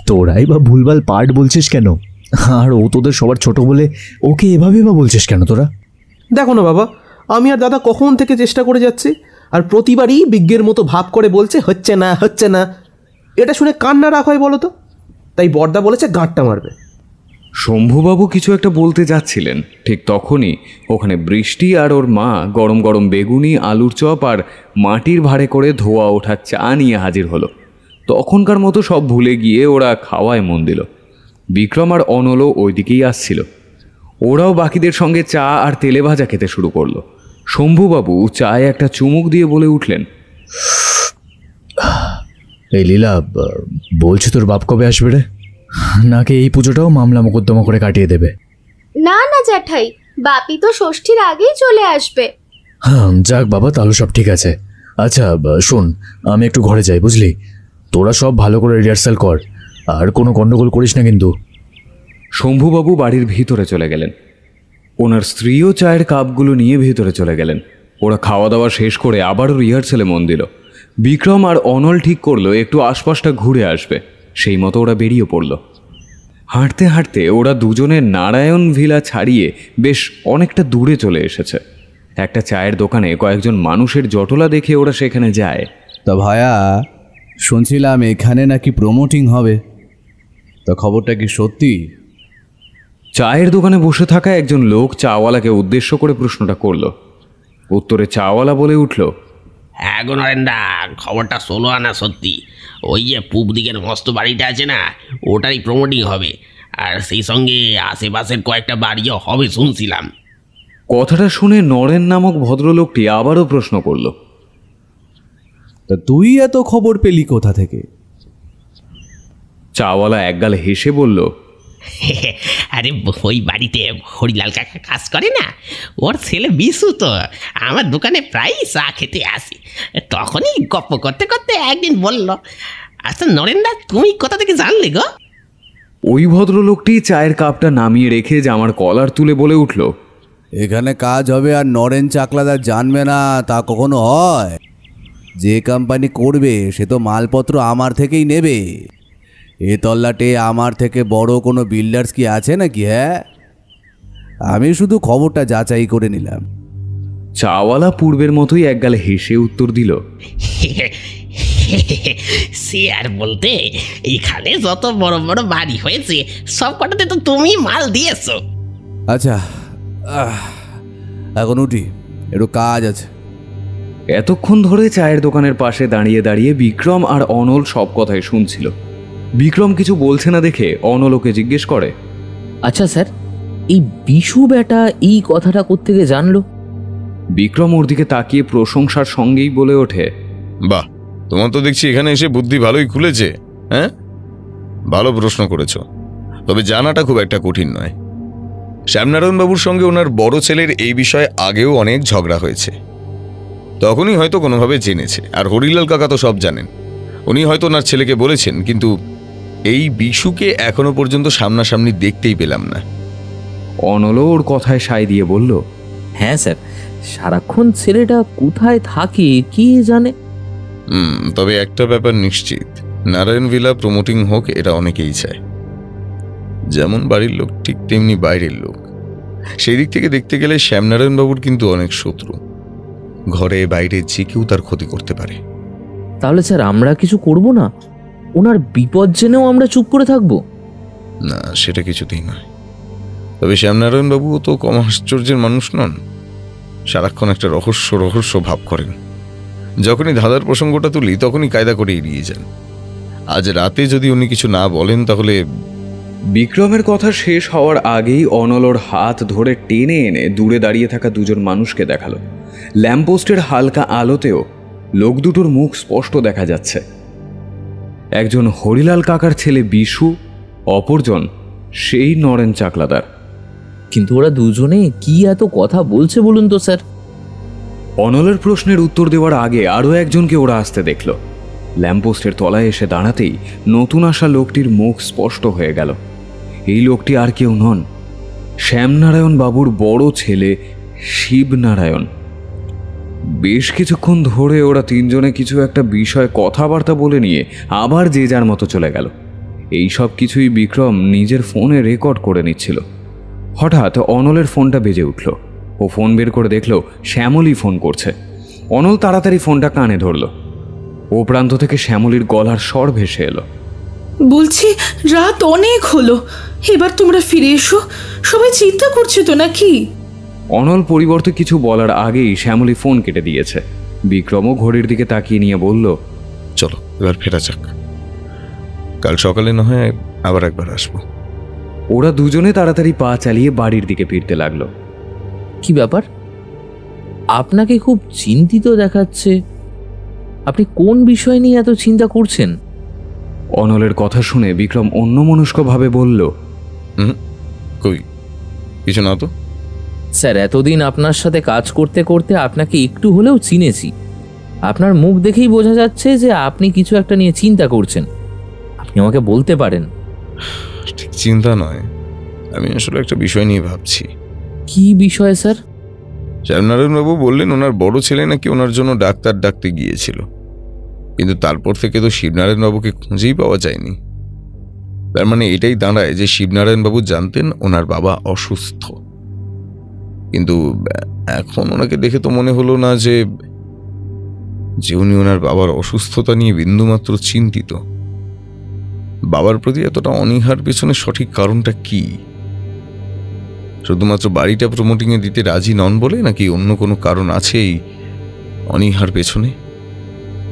তোরাই বা ভুলভাল পার্ট বলছিস কেন? আর ও তোদের সবার ছোট বলে ওকে এভাবে বা বলছিস কেন তোরা? দেখো না বাবা, আমি আর দাদা কখন থেকে চেষ্টা করে যাচ্ছি, আর প্রতিবারই বিজ্ঞের মতো ভাব করে বলছে হচ্ছে না। এটা শুনে কান্না রাখ হয় বলো তো? তাই বর্দা বলেছে গাঁটটা মারবে। শম্ভুবাবু কিছু একটা বলতে যাচ্ছিলেন, ঠিক তখনই ওখানে বৃষ্টি আর ওর মা গরম গরম বেগুনি, আলুর চপ আর মাটির ভাঁড়ে করে ধোয়া ওঠা চা নিয়ে হাজির হলো। তখনকার মতো সব ভুলে গিয়ে ওরা খাওয়ায় মন দিল। বিক্রম আর অনলও ওই দিকেই আসছিল। ওরাও বাকিদের সঙ্গে চা আর তেলে ভাজা খেতে শুরু করলো। শম্ভুবাবু চায়ে একটা চুমুক দিয়ে বলে উঠলেন, এই লীলা, বলছি তোর বাপ কবে আসবে রে? নাকি এই পুজোটাও মামলা মোকদ্দমা করে কাটিয়ে দেবে? না জ্যাঠাই, বাপি তো ষষ্ঠীর আগেই চলে আসবে। হ্যাঁ যাক বাবা, তাহলে সব ঠিক আছে। আচ্ছা শোন, আমি একটু ঘরে যাই বুঝলি। তোরা সব ভালো করে রিহার্সাল কর, আর কোনো গন্ডগোল করিস না কিন্তু। শম্ভুবাবু বাড়ির ভিতরে চলে গেলেন। ওনার স্ত্রীও চায়ের কাপগুলো নিয়ে ভিতরে চলে গেলেন। ওরা খাওয়া দাওয়া শেষ করে আবারও রিহার্সালে মন দিল। বিক্রম আর অনল ঠিক করলো একটু আশপাশটা ঘুরে আসবে, সেই মতো ওরা বেরিয়ে পড়ল। হাঁটতে হাঁটতে ওরা দুজনে নারায়ণ ভিলা ছাড়িয়ে বেশ অনেকটা দূরে চলে এসেছে। একটা চায়ের দোকানে কয়েকজন মানুষের জটলা দেখে ওরা সেখানে যায়। তা ভায়া, শুনছিলাম এখানে নাকি প্রমোটিং হবে, তা খবরটা কি সত্যি? চায়ের দোকানে বসে থাকা একজন লোক চাওয়ালাকে উদ্দেশ্য করে প্রশ্নটা করল। উত্তরে চাওয়ালা বলে উঠল, হ্যাঁ গো নরেন্দা, খবরটা 16 আনা সত্যি। ওই যে পূব দিকের মস্ত বাড়িটা আছে না, ওটারই প্রমোটিং হবে, আর সেই সঙ্গে আশেপাশের কয়েকটা বাড়িও হবে শুনছিলাম। কথাটা শুনে নরেন নামক ভদ্রলোকটি আবারও প্রশ্ন করল, তা তুই এত খবর পেলি কোথা থেকে? চাওয়ালা একগাল হেসে বলল, আরে ওই বাড়িতে হরিলাল কাকা কাজ করে না, ওর ছেলে বিশু তো আমার দোকানে প্রায়ই চা খেতে আসে। তখনই গপ্প করতে করতে একদিন বলল, আচ্ছা নরেনদা, তুমি কোথা থেকে জানলে গো? ওই ভদ্রলোকটি চায়ের কাপটা নামিয়ে রেখে জামার কলার তুলে বলে উঠল, এখানে কাজ হবে আর নরেন চাকলাদার জানবে না তা কখনো হয়? যে কোম্পানি করবে সে তো মালপত্র আমার থেকেই নেবে। এ তল্লাটে আমার থেকে বড় কোনো বিল্ডার্স কি আছে নাকি? হ্যাঁ, আমি শুধু খবরটা যাচাই করে নিলাম। চাওয়ালা পূর্বের মতোই একগাল হেসে উত্তর দিল, সে আর বলতে, এখানে যত বড় বড় বাড়ি হয়েছে সব কটাতে তো তুমি মাল দিয়েছো। আচ্ছা, এখন উঠি, একটু কাজ আছে। এতক্ষণ ধরে চায়ের দোকানের পাশে দাঁড়িয়ে দাঁড়িয়ে বিক্রম আর অনল সব কথাই শুনছিল। বিক্রম কিছু বলছে না দেখে অনল ওকে জিজ্ঞেস করে, আচ্ছা স্যার, এই বিশু বেটা এই কথাটা কোত্থেকে জানলো? বিক্রম ওর দিকে তাকিয়ে প্রশংসার সঙ্গেই বলে ওঠে, বাহ, তোমার তো দেখছি এখানে এসে বুদ্ধি ভালোই খুলেছে। হ্যাঁ, ভালো প্রশ্ন করেছ, তবে জানাটা খুব একটা কঠিন নয়। শ্যামনারায়ণবাবুর সঙ্গে ওনার বড় ছেলের এই বিষয়ে আগেও অনেক ঝগড়া হয়েছে, তখনই হয়তো কোনোভাবে জেনেছে। আর হরিলাল কাকা তো সব জানেন, উনি হয়তো ওনার ছেলেকে বলেছেন, কিন্তু এই বিশুকে এখনো পর্যন্ত সামনাসামনি দেখতেই পেলাম না। অনলও ওর কথায় সায় দিয়ে বলল, হ্যাঁ স্যার, সারাক্ষণ ছেলেটা কোথায় থাকে কি জানে। তবে একটা ব্যাপার নিশ্চিত, নারায়ণ ভিলা প্রমোটিং হোক এটা অনেকেই চায়। যেমন বাড়ির লোক ঠিক তেমনি বাইরের লোক। সেই দিক থেকে দেখতে গেলে শ্যামনারায়ণবাবুর কিন্তু অনেক শত্রু, ঘরে বাইরে যে কেউ তার ক্ষতি করতে পারে। তাহলে স্যার আমরা কিছু করব না? ওনার বিপদ জেনেও আমরা চুপ করে থাকবো? না, সেটা কিছুতেই নয়। তবে শ্যামনারায়ণবাবুও তো কম আশ্চর্যের মানুষ নন, সারাক্ষণ একটা রহস্য ভাব করেন। যখনই ধাঁধার প্রসঙ্গটা তুলি তখনই কায়দা করে এড়িয়ে যান। আজ রাতে যদি উনি কিছু না বলেন তাহলে। বিক্রমের কথা শেষ হওয়ার আগেই অনলর হাত ধরে টেনে এনে দূরে দাঁড়িয়ে থাকা দুজন মানুষকে দেখালো। ল্যাম্পপোস্টের হালকা আলোতেও লোক দুটোর মুখ স্পষ্ট দেখা যাচ্ছে। একজন হরিলাল কাকার ছেলে বিশু, অপরজন সেই নরেন চাকলাদার। কিন্তু ওরা দুজনে কি এত কথা বলছে বলুন তো স্যার? অনলের প্রশ্নের উত্তর দেওয়ার আগে আরও একজনকে ওরা আসতে দেখল। ল্যাম্পপোস্টের তলায় এসে দাঁড়াতেই নতুন আসা লোকটির মুখ স্পষ্ট হয়ে গেল। এই লোকটি আর কেউ নন, শ্যামনারায়ণ বাবুর বড় ছেলে শিবনারায়ণ। বেশ কিছুক্ষণ ধরে ওরা তিনজনে কিছু একটা বিষয়ে কথাবার্তা বলে নিয়ে আবার যে যার মতো চলে গেল। এই সব কিছুই বিক্রম নিজের ফোনে রেকর্ড করে নিচ্ছিল। হঠাৎ অনলের ফোনটা বেজে উঠল। ও ফোন বের করে দেখল শ্যামলী ফোন করছে। অনল তাড়াতাড়ি ফোনটা কানে ধরল। ও প্রান্ত থেকে শ্যামলীর গলার স্বর ভেসে এলো, বলছি রাত অনেক হলো, এবার তোমরা ফিরে এসো, সবাই চিন্তা করছে তো নাকি? অনল পরিবর্তে কিছু বলার আগেই শ্যামলী ফোন কেটে দিয়েছে। বিক্রমও ঘড়ির দিকে তাকিয়ে নিয়ে বলল, চলো এবার ফেরা যাক, কাল সকালে না হয় আবার একবার আসবো। ওরা দুজনে তাড়াতাড়ি পা চালিয়ে বাড়ির দিকে ফিরতে লাগলো। কি ব্যাপার, আপনাকে খুব চিন্তিত দেখাচ্ছে। আপনি কোন বিষয় নিয়ে এত চিন্তা করছেন? অনলের কথা শুনে বিক্রম অন্যমনস্কভাবে বলল, কই কিছু না তো স্যার। এতদিন আপনার সাথে কাজ করতে করতে আপনাকে একটু হলেও চিনেছি। আপনার মুখ দেখেই বোঝা যাচ্ছে যে আপনি কিছু একটা নিয়ে চিন্তা করছেন। আপনি আমাকে বলতে পারেন। ঠিক চিন্তা নয়, আমি আসলে একটা বিষয় নিয়ে ভাবছি। কি বিষয় স্যার? শ্যামনারায়ণবাবু বললেন ওনার বড় ছেলে নাকি ওনার জন্য ডাক্তার ডাকতে গিয়েছিল, কিন্তু তারপর থেকে তো শিবনারায়ণবাবুকে খুঁজেই পাওয়া যায়নি। তার মানে এটাই দাঁড়ায় যে শিবনারায়ণবাবু জানতেন ওনার বাবা অসুস্থ, কিন্তু এখন ওনাকে দেখে তো মনে হলো না যে উনি ওনার বাবার অসুস্থতা নিয়ে বিন্দুমাত্র চিন্তিত। বাবার প্রতি এতটা অনীহার পেছনে সঠিক কারণটা কি? শুধুমাত্র বাড়িটা প্রমোটিংয়ে দিতে রাজি নন বলে, নাকি অন্য কোনো কারণ আছে এই অনীহার পেছনে?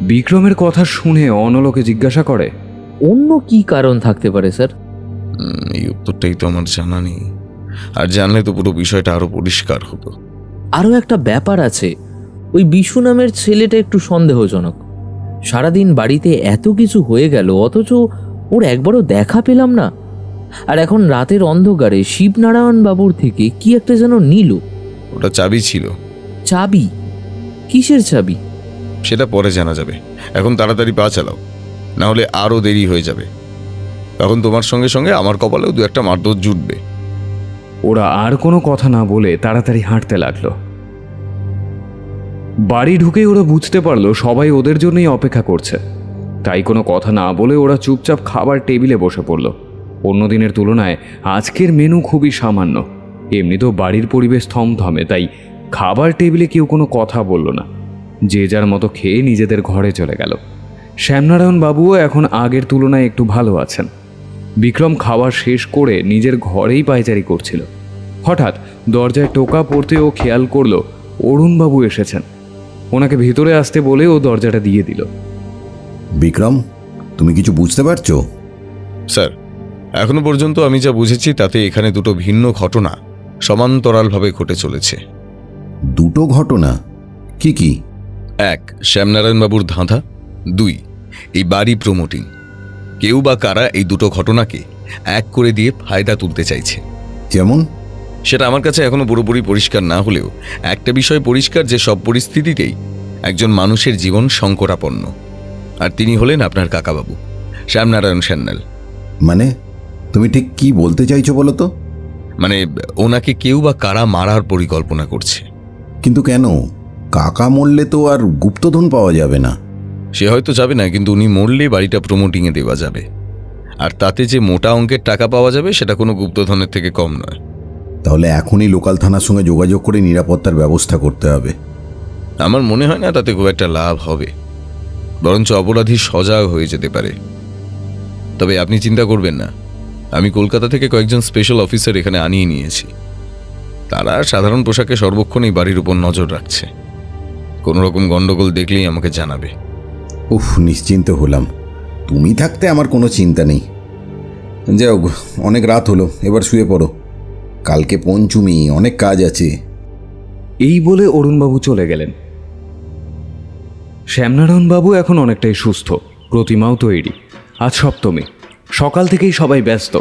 বিক্রমের কথা শুনে অনলকে জিজ্ঞাসা করে, অন্য কি কারণ থাকতে পারে স্যার? এই উত্তরটাই তো আমার জানা নেই, আর জানলে তো পুরো বিষয়টা আরো পরিষ্কার হতো। আরও একটা ব্যাপার আছে, ওই বিশু নামের ছেলেটা একটু সন্দেহজনক। সারাদিন বাড়িতে এত কিছু হয়ে গেল, অথচ ওর একবারও দেখা পেলাম না। আর এখন রাতের অন্ধকারে শিবনারায়ণ বাবুর থেকে কি একটা যেন নিল। ওটা চাবি ছিল। চাবি? কিসের চাবি? সেটা পরে জানা যাবে, এখন তাড়াতাড়ি পা চালাও, না হলে আরো দেরি হয়ে যাবে। তখন তোমার সঙ্গে সঙ্গে আমার কপালেও দু একটা মারধর জুটবে। ওরা আর কোনো কথা না বলে তাড়াতাড়ি হাঁটতে লাগলো। বাড়ি ঢুকেই ওরা বুঝতে পারলো সবাই ওদের জন্যই অপেক্ষা করছে, তাই কোনো কথা না বলে ওরা চুপচাপ খাবার টেবিলে বসে পড়ল। অন্যদিনের তুলনায় আজকের মেনু খুবই সামান্য। এমনিতেও বাড়ির পরিবেশ থমথমে, তাই খাবার টেবিলে কেউ কোনো কথা বলল না। যে যার মতো খেয়ে নিজেদের ঘরে চলে গেল। শ্যামনারায়ণ বাবুও এখন আগের তুলনায় একটু ভালো আছেন। বিক্রম খাওয়া শেষ করে নিজের ঘরেই পায়চারি করছিল। হঠাৎ দরজায় টোকা পড়তে ও খেয়াল করল অরুণবাবু এসেছেন। ওনাকে ভিতরে আসতে বলে ও দরজাটা দিয়ে দিল। বিক্রম, তুমি কিছু বুঝতে পারছো? স্যার, এখনো পর্যন্ত আমি যা বুঝেছি তাতে এখানে দুটো ভিন্ন ঘটনা সমান্তরালভাবে ঘটে চলেছে। দুটো ঘটনা? কি কি? 1, শ্যামনারায়ণবাবুর ধাঁধা। 2, এই বাড়ি প্রমোটিং। কেউ বা কারা এই দুটো ঘটনাকে এক করে দিয়ে ফায়দা তুলতে চাইছে। যেমন? সেটা আমার কাছে এখনো পুরোপুরি পরিষ্কার না হলেও একটা বিষয় পরিষ্কার, যে সব পরিস্থিতিতেই একজন মানুষের জীবন সংকটাপন্ন, আর তিনি হলেন আপনার কাকাবাবু শ্যামনারায়ণ সান্যাল। মানে তুমি ঠিক কি বলতে চাইছো বলো তো? মানে ওনাকে কেউ বা কারা মারার পরিকল্পনা করছে। কিন্তু কেন? কাকা মরলে তো আর গুপ্তধন পাওয়া যাবে না। সে হয়তো যাবে না, কিন্তু উনি মরলে বাড়িটা প্রমোটিংয়ে দেওয়া যাবে, আর তাতে যে মোটা অঙ্কের টাকা পাওয়া যাবে সেটা কোনো গুপ্তধনের থেকে কম নয়। তাহলে এখনই লোকাল থানার সঙ্গে যোগাযোগ করে নিরাপত্তার ব্যবস্থা করতে হবে। আমার মনে হয় না তাতে খুব একটা লাভ হবে, বরঞ্চ অপরাধী সজাগ হয়ে যেতে পারে। তবে আপনি চিন্তা করবেন না, আমি কলকাতা থেকে কয়েকজন স্পেশাল অফিসার এখানে আনিয়ে নিয়েছি। তারা সাধারণ পোশাকে সর্বক্ষণ এই বাড়ির উপর নজর রাখছে। কোনো রকম গন্ডগোল দেখলেই আমাকে জানাবে। উফ, নিশ্চিন্ত হলাম। তুমি থাকতে আমার কোনো চিন্তা নেই। যাও, অনেক রাত হলো, এবার শুয়ে পড়ো। কালকে পঞ্চমী, অনেক কাজ আছে। এই বলে অরুণবাবু চলে গেলেন। শ্যামনারায়ণবাবু এখন অনেকটাই সুস্থ, প্রতিমাও তৈরি। আজ সপ্তমী, সকাল থেকেই সবাই ব্যস্ত।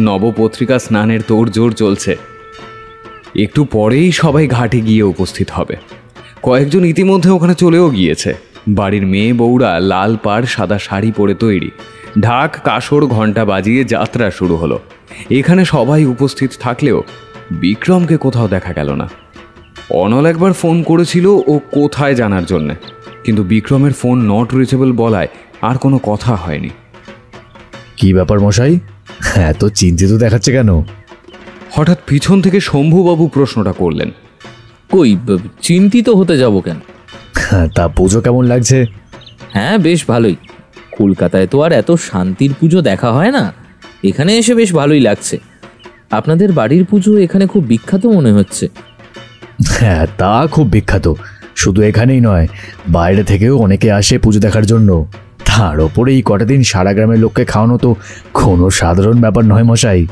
নবপত্রিকা স্নানের তোড়জোড় চলছে। একটু পরেই সবাই ঘাটে গিয়ে উপস্থিত হবে। কয়েকজন ইতিমধ্যে ওখানে চলেও গিয়েছে। বাড়ির মেয়ে বউরা লাল পাড় সাদা শাড়ি পরে তৈরি। ঢাক, কাসর, ঘণ্টা বাজিয়ে যাত্রা শুরু হলো। এখানে সবাই উপস্থিত থাকলেও বিক্রমকে কোথাও দেখা গেল না। অনল একবার ফোন করেছিল ও কোথায় জানার জন্যে, কিন্তু বিক্রমের ফোন নট রিচেবল বলায় আর কোনো কথা হয়নি। কি ব্যাপার মশাই, এত চিন্তিত দেখাচ্ছে কেন? হঠাৎ পিছন থেকে শম্ভুবাবু প্রশ্নটা করলেন। কই, চিন্তিত হতে যাব কেন? তা পুজো কেমন লাগছে? হ্যাঁ, বেশ ভালোই। কলকাতায় তো আর এত শান্তির পুজো দেখা হয় না, এখানে এসে বেশ ভালোই লাগছে। আপনাদের বাড়ির পুজো এখানে খুব বিখ্যাত মনে হচ্ছে। হ্যাঁ, তা খুব বিখ্যাত। শুধু এখানেই নয়, বাইরে থেকেও অনেকে আসে পুজো দেখার জন্য। তার ওপরে এই কটা দিন সারা গ্রামের লোককে খাওয়ানো তো কোনো সাধারণ ব্যাপার নয় মশাই।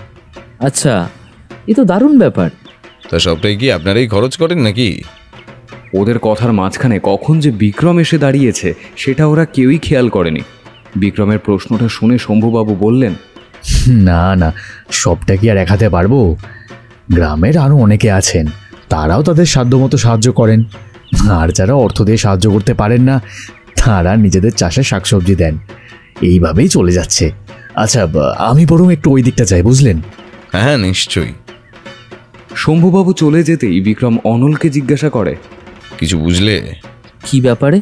আচ্ছা, এ তো দারুণ ব্যাপার। তা সবটাই কি আপনারাই খরচ করেন নাকি? ওদের কথার মাঝখানে কখন যে বিক্রম এসে দাঁড়িয়েছে সেটা ওরা কেউই খেয়াল করেনি। বিক্রমের প্রশ্নটা শুনে শম্ভুবাবু বললেন, না না, সবটা কি আর এক হাতে পারবো? গ্রামের আরও অনেকে আছেন, তারাও তাদের সাধ্যমতো সাহায্য করেন। আর যারা অর্থ দিয়ে সাহায্য করতে পারেন না, তারা নিজেদের চাষে শাকসবজি দেন। এইভাবেই চলে যাচ্ছে। আচ্ছা, আমি বরং একটু ওই দিকটা যাই, বুঝলেন? হ্যাঁ, নিশ্চয়ই। শম্ভুবাবু চলে যেতেই বিক্রম অনলকে জিজ্ঞাসা করে, কিছু বুঝলে? কি ব্যাপারে?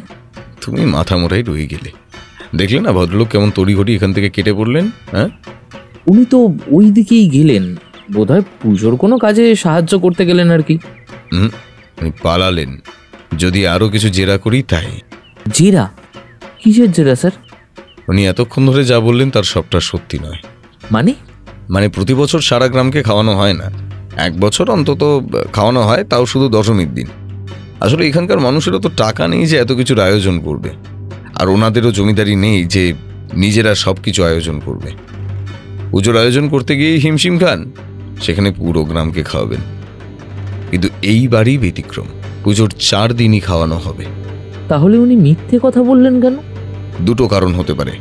তুমি মাথা মোটাই রয়ে গেলে। দেখলে না ভদ্রলোক কেমন তড়িঘড়ি এখান থেকে কেটে পড়লেন? হ্যাঁ, উনি তো ওই দিকেই গেলেন, বোধহয় পুজোর কোনো কাজে সাহায্য করতে গেলেন আর কি। উনি পালালেন। যদি আরো কিছু জেরা করি তাই। জেরা? কিসের জেরা স্যার? উনি এতক্ষণ ধরে যা বললেন তার সবটা সত্যি নয়। মানে প্রতি বছর সারা গ্রামকে খাওয়ানো হয় না, 1 বছর অন্তত খাওয়ানো হয়, তাও শুধু দশমীর দিন। আসলে এখানকার মানুষেরও তো টাকা নেই যে এত কিছুর আয়োজন করবে। আর ওনাদেরও জমিদারি নেই যে নিজেরা সব কিছু আয়োজন করবে। পুজোর আয়োজন করতে গিয়েই হিমশিম খান, সেখানে পুরো গ্রামকে খাওয়াবেন। কিন্তু এইবারই ব্যতিক্রম, পুজোর 4 দিনই খাওয়ানো হবে। তাহলে উনি মিথ্যে কথা বললেন কেন? দুটো কারণ হতে পারে,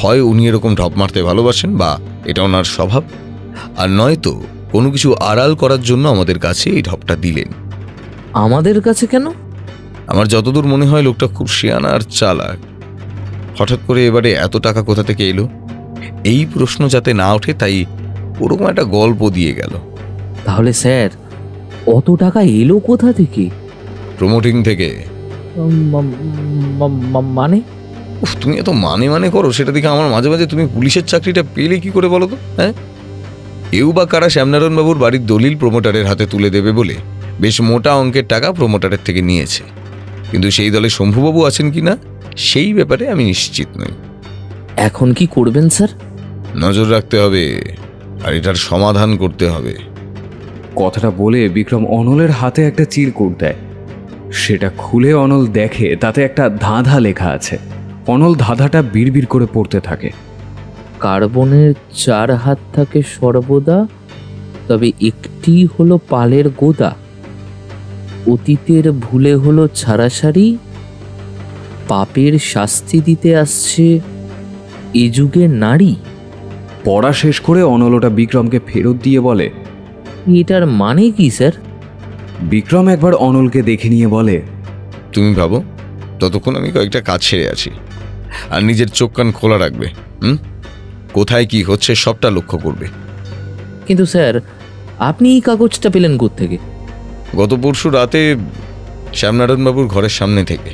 হয় উনি এরকম ঢপ মারতে ভালোবাসেন বা এটা ওনার স্বভাব, আর নয়তো কোনো কিছু আড়াল করার জন্য আমাদের কাছে এই ঢপটা দিলেন। আমাদের কাছে কেন? আমার যতদূর মনে হয় লোকটা খুব শিয়ানা আর চালাক। হঠাৎ করে এবারে এত টাকা কোথা থেকে এলো এই প্রশ্ন যাতে না ওঠে, তাই ওরকম একটা গল্প দিয়ে গেল। তাহলে স্যার অত টাকা এলো কোথা থেকে? প্রমোটিং থেকে। মানে? তুমি এত মানে করো, সেটা দেখে আমার মাঝে মাঝে তুমি পুলিশের চাকরিটা পেলে কি করে বলো তো? হ্যাঁ, কেউ বা কারা শ্যামনারায়ণ বাবুর বাড়ির দলিল প্রমোটারের হাতে তুলে দেবে বলে বেশ মোটা অঙ্কের টাকা প্রমোটারের থেকে নিয়েছে, কিন্তু সেই দলে শম্ভুবাবু আছেন কিনা সেই ব্যাপারে আমি নিশ্চিত নই। এখন কি করবেন স্যার? নজর রাখতে হবে আর এটার সমাধান করতে হবে। কথাটা বলে বিক্রম অনলের হাতে একটা চিরকুট দেয়। সেটা খুলে অনল দেখে তাতে একটা ধাঁধা লেখা আছে। অনল ধাঁধাটা বিড়বিড় করে পড়তে থাকে। কার্বনের 4 হাত থাকে সর্বদা, তবে একটি হলো পালের গোদা। অতীতের ভুলে হলো ছাড়াছাড়ি, পাপের শাস্তি দিতে আসছে এ যুগের নারী। পড়া শেষ করে অনল ওটা বিক্রমকে ফেরত দিয়ে বলে, এটার মানে কি স্যার? বিক্রম একবার অনলকে দেখে নিয়ে বলে, তুমি ভাবো, ততক্ষণ আমি কয়েকটা কাজ ছেড়ে আছি, আর নিজের চোখ কান খোলা রাখবে। কোথায় কি হচ্ছে সবটা লক্ষ্য করবে। কিন্তু স্যার আপনি এই কাগজটা পেলেন কোত্থেকে? গত পরশু রাতে শ্যামনারায়ণবাবুর ঘরের সামনে থেকে।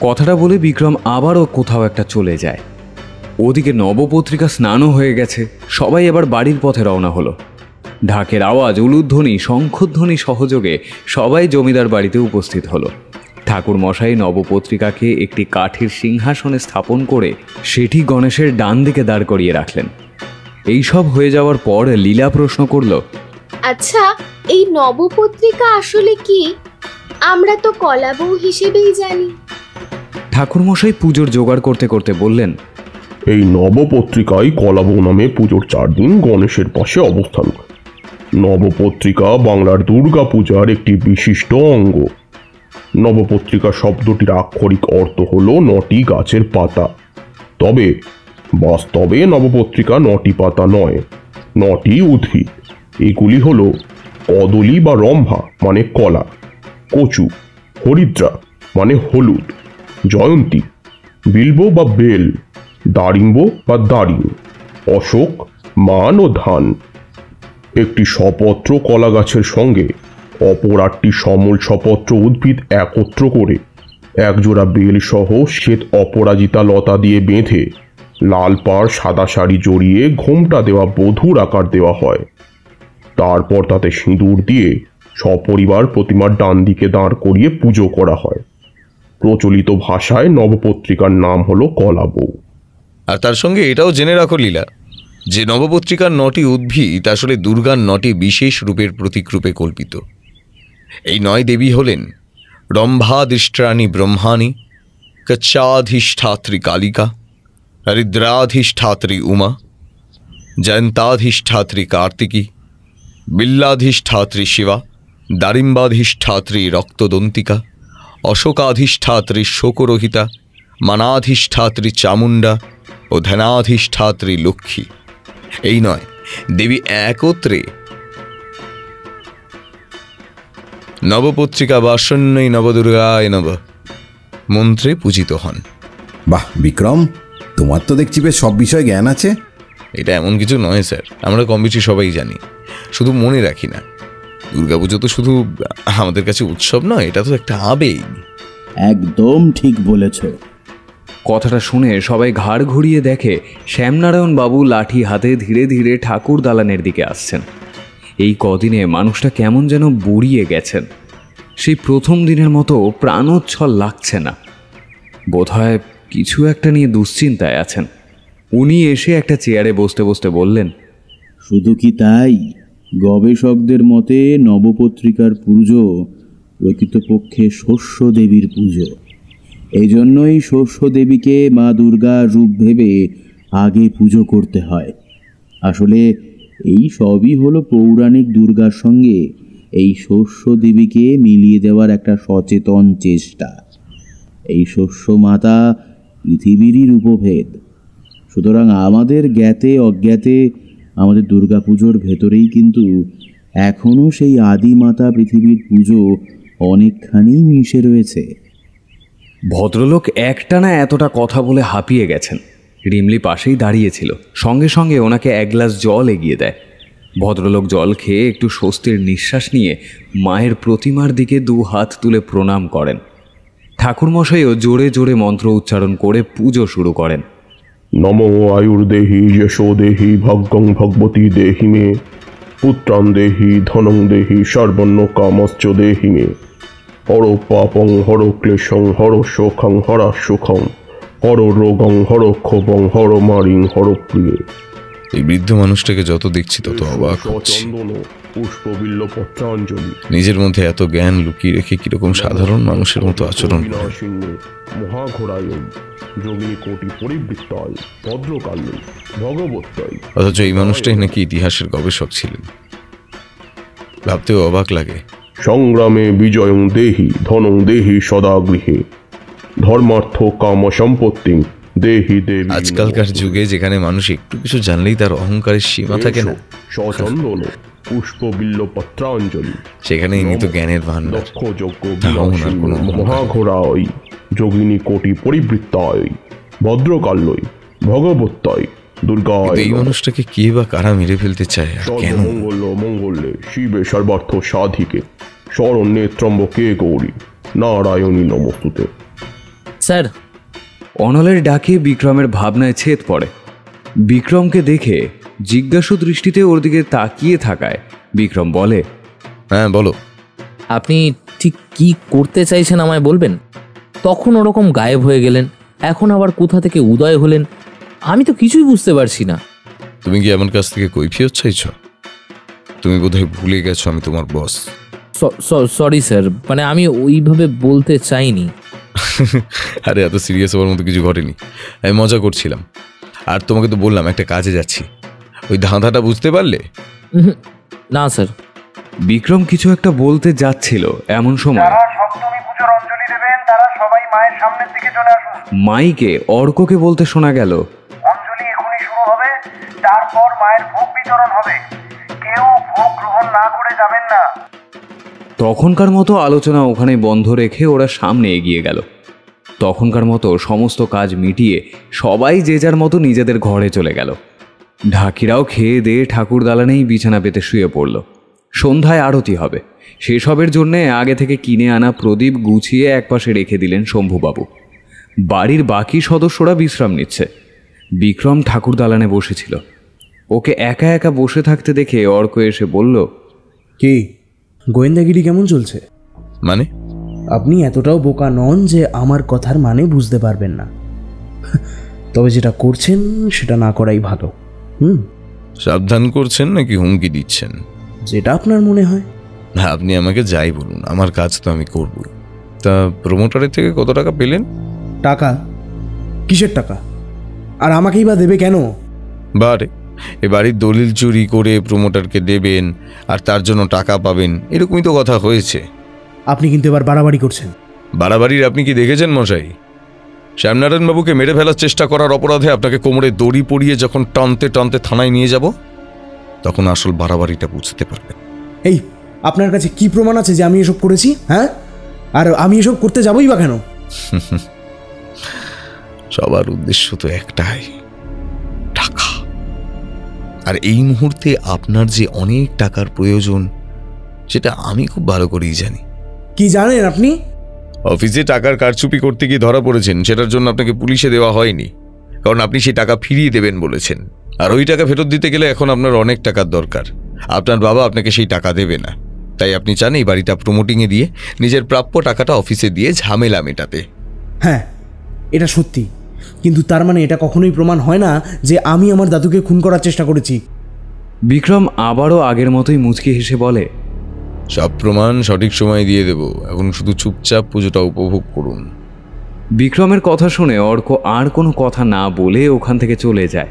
কথাটা বলে বিক্রম আবারও কোথাও একটা চলে যায়। ওদিকে নবপত্রিকা স্নানও হয়ে গেছে। সবাই এবার বাড়ির পথে রওনা হলো। ঢাকের আওয়াজ, উলুধ্বনি, শঙ্খধ্বনি সহযোগে সবাই জমিদার বাড়িতে উপস্থিত হলো। ঠাকুর মশাই নবপত্রিকাকে একটি কাঠের সিংহাসনে স্থাপন করে সেটি গণেশের ডান দিকে দাঁড় করিয়ে রাখলেন। এই সব হয়ে যাওয়ার পর লীলা প্রশ্ন করল, আচ্ছা, এই নবপত্রিকা আসলে কি? আমরা তো কলাবউ হিসেবেই জানি। ঠাকুরমশাই পুজোর জোগাড় করতে করতে বললেন, এই নবপত্রিকায় কলাবউ নামে পুজোর 4 দিন গণেশের পাশে অবস্থান করে। নবপত্রিকা বাংলার দুর্গা পূজার একটি বিশিষ্ট অঙ্গ। নবপত্রিকা শব্দটির আক্ষরিক অর্থ হল 9টি গাছের পাতা। তবে বাস্তবে নবপত্রিকা 9টি পাতা নয়, 9টি উদ্ভিদ। এগুলি হল কদলী বা রম্ভা মানে কলা, কচু, হরিদ্রা মানে হলুদ, জয়ন্তী, বিল্ব বা বেল, দারিম্ব বা দারিম, অশোক, মান ও ধান। একটি সপত্র কলা গাছের সঙ্গে অপর 8টি সমল সপত্র উদ্ভিদ একত্র করে একজোড়া বেল সহ শ্বেত অপরাজিতা লতা দিয়ে বেঁধে লাল পাড় সাদা শাড়ি জড়িয়ে ঘোমটা দেওয়া বধূর আকার দেওয়া হয়। তারপর তাতে সিঁদুর দিয়ে সপরিবার প্রতিমার ডান দিকে দাঁড় করিয়ে পুজো করা হয়। প্রচলিত ভাষায় নবপত্রিকার নাম হলো কলাবউ। আর তার সঙ্গে এটাও জেনে রাখো লীলা, যে নবপত্রিকার 9টি উদ্ভিদ আসলে দুর্গার 9টি বিশেষ রূপের প্রতীকরূপে কল্পিত। এই 9 দেবী হলেন রম্ভাধিষ্ঠানী ব্রহ্মাণী, কচ্ছাধিষ্ঠাত্রী কালিকা, হরিদ্রাধিষ্ঠাত্রী উমা, জয়ন্তাধিষ্ঠাত্রী কার্তিকী, বিল্লাধিষ্ঠাত্রী শিবা, দারিম্বাধিষ্ঠাত্রী রক্তদন্তিকা, অশোকাধিষ্ঠাত্রী শোকরহিতা, মানাধিষ্ঠাত্রী চামুণ্ডা ও ধনাধিষ্ঠাত্রী লক্ষ্মী। এই 9 দেবী একত্রে নবপত্রিকা বাসন্যই নবদুর্গায় নব মন্ত্রে পূজিত হন। বাহ বিক্রম, তোমার তো দেখছি বেশ সব বিষয়ে জ্ঞান আছে। এটা এমন কিছু নয় স্যার, আমরা কম বেশি সবাই জানি, শুধু মনে রাখি না। দুর্গাপুজো তো শুধু আমাদের কাছে উৎসব নয়, এটা তো একটা আবেগ। একদম ঠিক বলেছ। কথাটা শুনে সবাই ঘাড় ঘুরিয়ে দেখে শ্যামনারায়ণ বাবু লাঠি হাতে ধীরে ধীরে ঠাকুর দালানের দিকে আসছেন। এই কদিনে মানুষটা কেমন যেন বুড়িয়ে গেছেন। সেই প্রথম দিনের মতো প্রাণোচ্ছল লাগছে না। বোধহয় কিছু একটা নিয়ে দুশ্চিন্তায় আছেন। উনি এসে একটা চেয়ারে বসতে বসতে বললেন, শুধু কি তাই, গবেষকদের মতে নবপত্রিকার পুজো প্রকৃতপক্ষে শস্য দেবীর পুজো। এই জন্যই শস্য দেবীকে মা দুর্গার রূপ ভেবে আগে পুজো করতে হয়। আসলে এই সবই হলো পৌরাণিক দুর্গার সঙ্গে এই শস্য দেবীকে মিলিয়ে দেওয়ার একটা সচেতন চেষ্টা। এই শস্য মাতা পৃথিবীরই রূপভেদ। সুতরাং আমাদের জ্ঞাতে অজ্ঞাতে আমাদের দুর্গাপুজোর ভেতরেই কিন্তু এখনও সেই আদিমাতা পৃথিবীর পুজো অনেকখানি মিশে রয়েছে। ভদ্রলোক একটানা এতটা কথা বলে হাঁপিয়ে গেছেন। রিমলি পাশেই দাঁড়িয়েছিল, সঙ্গে সঙ্গে ওনাকে এক গ্লাস জল এগিয়ে দেয়। ভদ্রলোক জল খেয়ে একটু স্বস্তির নিঃশ্বাস নিয়ে মায়ের প্রতিমার দিকে 2 হাত তুলে প্রণাম করেন। ঠাকুরমশাইও জোরে জোরে মন্ত্র উচ্চারণ করে পুজো শুরু করেন। নমো আয়ুর্দেহি যশো দেহি ভাগ্যং ভগবতী দেহি মে পুত্রাং দেহি ধনং দেহি সর্বন্ন কামশ্চ দেহি মে হর পাপং হর ক্লেশং হর শোকং হর সুখং হর রোগং হর ক্ষোভং হর মারিং হর প্রিয়ে। এই বৃদ্ধ মানুষটাকে যত দেখছি তত অবাক হচ্ছি। পুষ্পবিল্ল পত্রাঞ্জলি। নিজের মধ্যে এত জ্ঞান লুকিয়ে রেখে কিরকম সাধারণ মানুষের মতো আচরণ করে। মহাঘোড়ায় যোগিনী কোটি পরিবৃত্তায় ভদ্রকালে ভগবত্তায়। অথচ এই মানুষটাই নাকি ইতিহাসের গবেষক ছিলেন। ভাবতেও অবাক লাগে। সংগ্রামে বিজয়ং দেহি ধনং দেহি সদা গৃহে ধর্মার্থ কাম সম্পত্তি দেহি দেবী। আজকালকার যুগে যেখানে মানুষ একটু কিছু জানলেই তার অহংকারের সীমা থাকে না, সচন্দন পুষ্পবিল্ল পত্রাঞ্জলি, সেখানে ইনি তো জ্ঞানের ভান্ডার। মহাঘোড়ায় যোগিনী কোটি পরিবৃত্তায় ভদ্রকাল্যই ভগবত্তায় দুর্গা। এই মানুষটাকে কে বা কারা মেরে ফেলতে চায় আর কেন? মঙ্গলে শিবে সর্বার্থ সাধিকে শরণ্যে ত্রম্বকে গৌরী নারায়ণী নমস্তুতে। স্যার, অনলের ডাকে বিক্রমের ভাবনায় ছেদ পড়ে। বিক্রমকে দেখে জিজ্ঞাসু দৃষ্টিতে ওর দিকে তাকিয়ে থাকায় বিক্রম বলে, হ্যাঁ বলো। আপনি ঠিক কি করতে চাইছেন আমায় বলবেন? তখন ওরকম গায়েব হয়ে গেলেন, এখন আবার কোথা থেকে উদয় হলেন, আমি তো কিছুই বুঝতে পারছি না। তুমি কি আমার কাছ থেকে কৈফিয়ত চাইছ? তুমি বোধহয় ভুলে গেছো আমি তোমার বস। সরি স্যার, মানে আমি ওইভাবে বলতে চাইনি। আরে এত সিরিয়াস হওয়ার মতো কিছু ঘটেনি, আমি মজা করছিলাম। আর তোমাকে তো বললাম একটা কাজে যাচ্ছি, ওই ধাঁধাটা বুঝতে পারলে? না স্যার। বিক্রম কিছু একটা বলতে যাচ্ছিল, এমন সময় মাইকে অর্ককে বলতে শোনা গেল, অঞ্জলি এখনই শুরু হবে, তারপর মায়ের ভোগ বিতরণ হবে, কেউ ভোগ গ্রহণ না করে যাবেন না। তখনকার মতো আলোচনা ওখানে বন্ধ রেখে ওরা সামনে এগিয়ে গেল। তখনকার মতো সমস্ত কাজ মিটিয়ে সবাই যে যার মতো নিজেদের ঘরে চলে গেল। ঢাকিরাও খেয়ে দিয়ে ঠাকুর দালানেই বিছানা পেতে শুয়ে পড়ল। সন্ধ্যায় আরতি হবে, সেসবের জন্যে আগে থেকে কিনে আনা প্রদীপ গুছিয়ে একপাশে রেখে দিলেন শম্ভুবাবু। বাড়ির বাকি সদস্যরা বিশ্রাম নিচ্ছে। বিক্রম ঠাকুর দালানে বসেছিল। ওকে একা একা বসে থাকতে দেখে অর্ক এসে বলল, কি গোয়েন্দাগিরি কেমন চলছে? মানে? আপনি এতটাও বোকা নন যে আমার কথার মানে বুঝতে পারবেন না। তবে যেটা করছেন সেটা না করাই ভালো। সাবধান করছেন নাকি হুমকি দিচ্ছেন? যেটা আপনার মনে হয়। আপনি আমাকে যাই বলুন, আমার কাজ তো আমি করবই। তা প্রমোটারের থেকে কত টাকা পেলেন? টাকা? কিসের টাকা? আর আমাকেই বা দেবে কেন? বারে এ বাড়ির দলিল চুরি করে প্রমোটারকে দেবেন আর তার জন্য টাকা পাবেন, এরকমই তো কথা হয়েছে। আপনি কিন্তু এবার বাড়াবাড়ি করছেন। বাড়াবাড়ির আপনি কি দেখেছেন মশাই? শ্যামনারায়ণ বাবুকে মেরে ফেলার চেষ্টা করার অপরাধে আপনাকে কোমরে দড়ি পরিয়ে যখন টানতে টানতে থানায় নিয়ে যাব, তখন আসল বাড়াবাড়িটা বুঝতে পারবেন। এই, আপনার কাছে কি প্রমাণ আছে যে আমি এসব করেছি? হ্যাঁ, আর আমি এসব করতে যাবই বা কেন? সবার উদ্দেশ্য তো একটাই, টাকা। আর এই মুহূর্তে আপনার যে অনেক টাকার প্রয়োজন সেটা আমি খুব ভালো করেই জানি। কি জানেন আপনি? অফিসে টাকার কারচুপি করতে গিয়ে ধরা পড়েছেন, সেটার জন্য আপনাকে পুলিশে দেওয়া হয়নি, কারণ আপনি সেই টাকা ফিরিয়ে দেবেন বলেছেন। আর ওই টাকা ফেরত দিতে গেলে এখন আপনার অনেক টাকার দরকার। আপনার বাবা আপনাকে সেই টাকা দেবে না, তাই আপনি চান এই বাড়িটা প্রমোটিংয়ে দিয়ে নিজের প্রাপ্য টাকাটা অফিসে দিয়ে ঝামেলা মেটাতে। হ্যাঁ, এটা সত্যি, কিন্তু তার মানে এটা কখনোই প্রমাণ হয় না যে আমি আমার দাদুকে খুন করার চেষ্টা করেছি। বিক্রম আবারও আগের মতোই মুচকি হেসে বলে, সব প্রমাণ সঠিক সময় দিয়ে দেব, এখন শুধু চুপচাপ পুজোটা উপভোগ করুন। বিক্রমের কথা শুনে অর্ক আর কোনো কথা না বলে ওখান থেকে চলে যায়।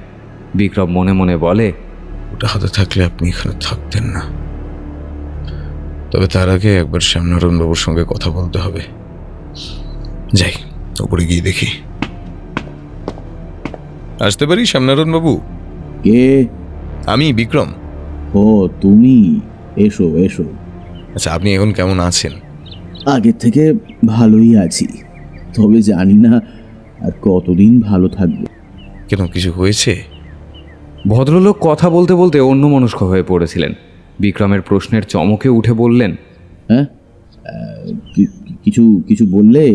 বিক্রম মনে মনে বলে, ওটা হাতে থাকলে আপনি এখানে থাকতেন না। তবে তার আগে একবার শ্যামনারায়ণ বাবুর সঙ্গে কথা বলতে হবে। যাই, ওপরে গিয়ে দেখি। আসতে পারি শ্যামনারায়ণ বাবু? কে? আমি বিক্রম। ও তুমি, এসো এসো। আচ্ছা, আপনি এখন কেমন আছেন? আগের থেকে ভালোই আছি, তবে জানি না আর কতদিন ভালো থাকবো। কেন, কিছু হয়েছে? ভদ্রলোক কথা বলতে বলতে অন্যমনস্ক হয়ে পড়েছিলেন। বিক্রমের প্রশ্নের চমকে উঠে বললেন, হ্যাঁ কিছু কিছু বললে?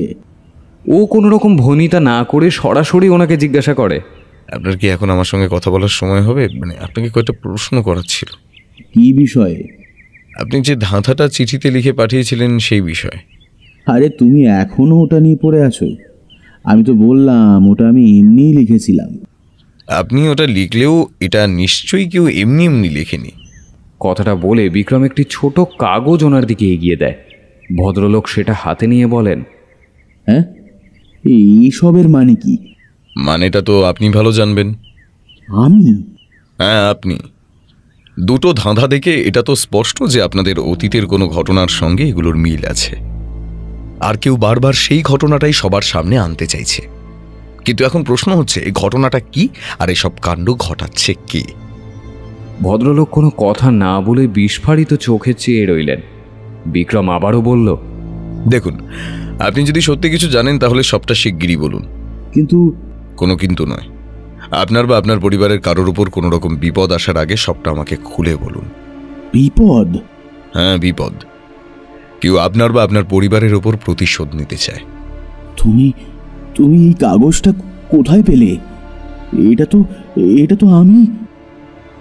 ও কোনো রকম ভনিতা না করে সরাসরি ওনাকে জিজ্ঞাসা করে, আপনার কি এখন আমার সঙ্গে কথা বলার সময় হবে? মানে আপনাকে কয়েকটা প্রশ্ন করার ছিল। কি বিষয়ে? আপনি যে ধাঁধাটা চিঠিতে লিখে পাঠিয়েছিলেন সেই বিষয়। আরে তুমি এখনো ওটা নিয়ে পড়ে আছো? আমি তো বললাম ওটা আমি এমনিই লিখেছিলাম। আপনি ওটা লিখলেও এটা নিশ্চয়ই কেউ এমনি এমনি লেখেনি। কথাটা বলে বিক্রম একটি ছোট কাগজ ওনার দিকে এগিয়ে দেয়। ভদ্রলোক সেটা হাতে নিয়ে বলেন, হ্যাঁ, এইসবের মানে কি? মানেটা তো আপনি ভালো জানবেন। আমি? হ্যাঁ, আপনি। দুটো ধাঁধা দেখে এটা তো স্পষ্ট যে আপনাদের অতীতের কোনো ঘটনার সঙ্গে এগুলোর মিল আছে, আর কেউ বারবার সেই ঘটনাটাই সবার সামনে আনতে চাইছে। কিন্তু এখন প্রশ্ন হচ্ছে, এই ঘটনাটা কি আর এসব কাণ্ড ঘটাচ্ছে কে? ভদ্রলোক কোনো কথা না বলে বিস্ফারিত চোখে চেয়ে রইলেন। বিক্রম আবারও বলল, দেখুন, আপনি যদি সত্যি কিছু জানেন তাহলে সবটা শিগগিরই বলুন। কিন্তু? কোনো কিন্তু নয়। আপনার বা আপনার পরিবারের কারোর উপর কোনো রকম বিপদ আসার আগে সবটা আমাকে খুলে বলুন। বিপদ? হ্যাঁ, বিপদ। কেউ আপনার বা আপনার পরিবারের উপর প্রতিশোধ নিতে চায়। তুমি তুমি এই কাগজটা কোথায় পেলে? এটা তো আমি।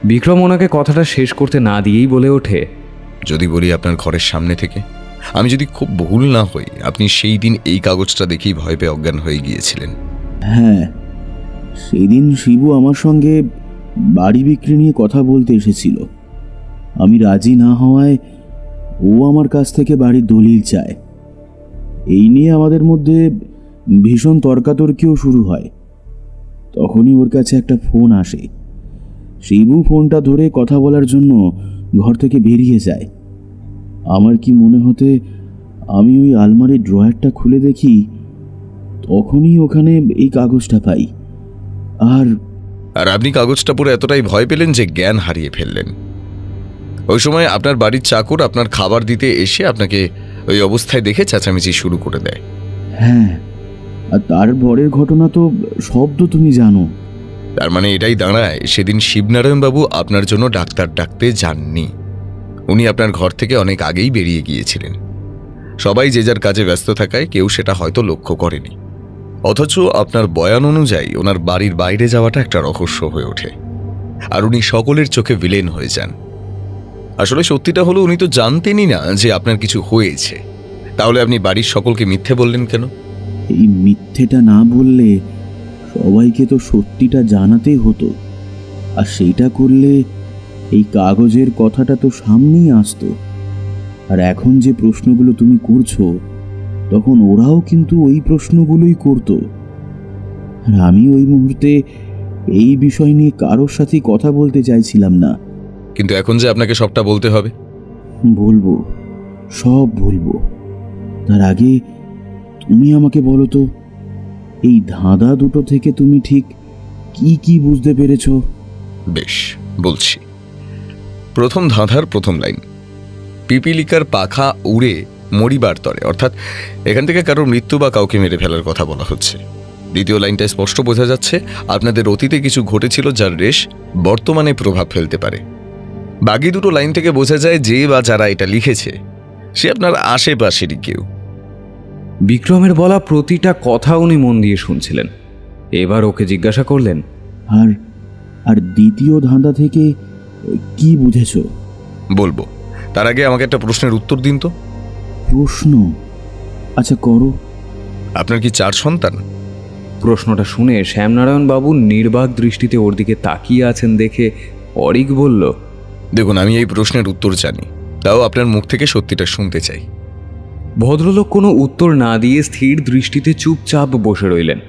বিক্রম ওনাকে কথাটা শেষ করতে না দিয়েই বলে ওঠে, যদি বলি আপনার ঘরের সামনে থেকে, আমি যদি খুব ভুল না হই, আপনি সেই দিন এই কাগজটা দেখেই ভয় পেয়ে অজ্ঞান হয়ে গিয়েছিলেন। হ্যাঁ, সেই দিন শিবু আমার সঙ্গে বাড়ি বিক্রি নিয়ে কথা বলতে এসেছিল। আমি রাজি না হওয়ায় ও আমার কাছ থেকে বাড়ির দলিল চায়। এই নিয়ে আমাদের মধ্যে ভীষণ তর্কাতর্কিও শুরু হয়। তখনই ওর কাছে একটা ফোন আসে। শিবু ফোনটা ধরে কথা বলার জন্য ঘর থেকে বেরিয়ে যায়। আমার কি মনে হতে আমি ওই আলমারির ড্রয়ারটা খুলে দেখি, তখনই ওখানে এই কাগজটা পাই। আর আপনি কাগজটা পড়ে এতটাই ভয় পেলেন যে জ্ঞান হারিয়ে ফেললেন। ওই সময় আপনার বাড়ির চাকর আপনার খাবার দিতে এসে আপনাকে ওই অবস্থায় দেখে চেঁচামেচি শুরু করে দেয়। হ্যাঁ, আর তারপরের ঘটনা তো সব তো তুমি জানো। তার মানে এটাই দাঁড়ায়, সেদিন শিবনারায়ণ বাবু আপনার জন্য ডাক্তার ডাকতে যাননি। উনি আপনার ঘর থেকে অনেক আগেই বেরিয়ে গিয়েছিলেন। সবাই যে যার কাজে ব্যস্ত থাকায় কেউ সেটা হয়তো লক্ষ্য করেনি। অথচ আপনার বয়ান অনুযায়ী ওনার বাড়ির বাইরে যাওয়াটা একটা রহস্য হয়ে ওঠে, আর উনি সকলের চোখে ভিলেন হয়ে যান। আসলে সত্যিটা হলো, উনি তো জানতেনই না যে আপনার কিছু হয়েছে। তাহলে আপনি বাড়ির সকলকে মিথ্যে বললেন কেন? এই মিথ্যেটা না বললে সবাইকে তো সত্যিটা জানাতেই হতো, আর সেইটা করলে এই কাগজের কথাটা তো সামনেই আসতো। আর এখন যে প্রশ্নগুলো তুমি করছো, তখন ওরাও কিন্তু ওই প্রশ্নগুলোই করতো। আর আমি ওই মুহূর্তে এই বিষয় নিয়ে কারোর সাথেই কথা বলতে চাইছিলাম না। কিন্তু এখন যে আপনাকে সবটা বলতে হবে। বলবো, সব বলবো। তার আগে তুমি আমাকে বলো তো, এই ধাঁধা দুটো থেকে তুমি ঠিক কি কি বুঝতে পেরেছো? বেশ, বলছি। প্রথম ধাঁধার প্রথম লাইন, পিপিলিকার পাখা উড়ে মরিবার তরে, অর্থাৎ এখান থেকে কারোর মৃত্যু বা কাউকে মেরে ফেলার কথা বলা হচ্ছে। দ্বিতীয় লাইনটা স্পষ্ট বোঝা যাচ্ছে আপনাদের অতীতে কিছু ঘটেছিল যার রেশ বর্তমানে প্রভাব ফেলতে পারে। বাকি দুটো লাইন থেকে বোঝা যায় যে বা যারা এটা লিখেছে সে আপনার আশেপাশেরই কেউ। বিক্রমের বলা প্রতিটা কথা উনি মন দিয়ে শুনছিলেন। এবার ওকে জিজ্ঞাসা করলেন, আর দ্বিতীয় ধাঁধা থেকে কি বুঝেছো? বলবো, তার আগে আমাকে একটা প্রশ্নের উত্তর দিন তো। প্রশ্ন? আচ্ছা, করো। আপনার কি 4 সন্তান? প্রশ্নটা শুনে শ্যামনারায়ণ বাবু নির্বাক দৃষ্টিতে ওর দিকে তাকিয়ে আছেন দেখে অরিক বলল, দেখুন, আমি এই প্রশ্নের উত্তর জানি, তাও আপনার মুখ থেকে সত্যিটা শুনতে চাই। ভদ্রলোক কোনো উত্তর না দিয়ে স্থির দৃষ্টিতে চুপচাপ বসে রইলেন।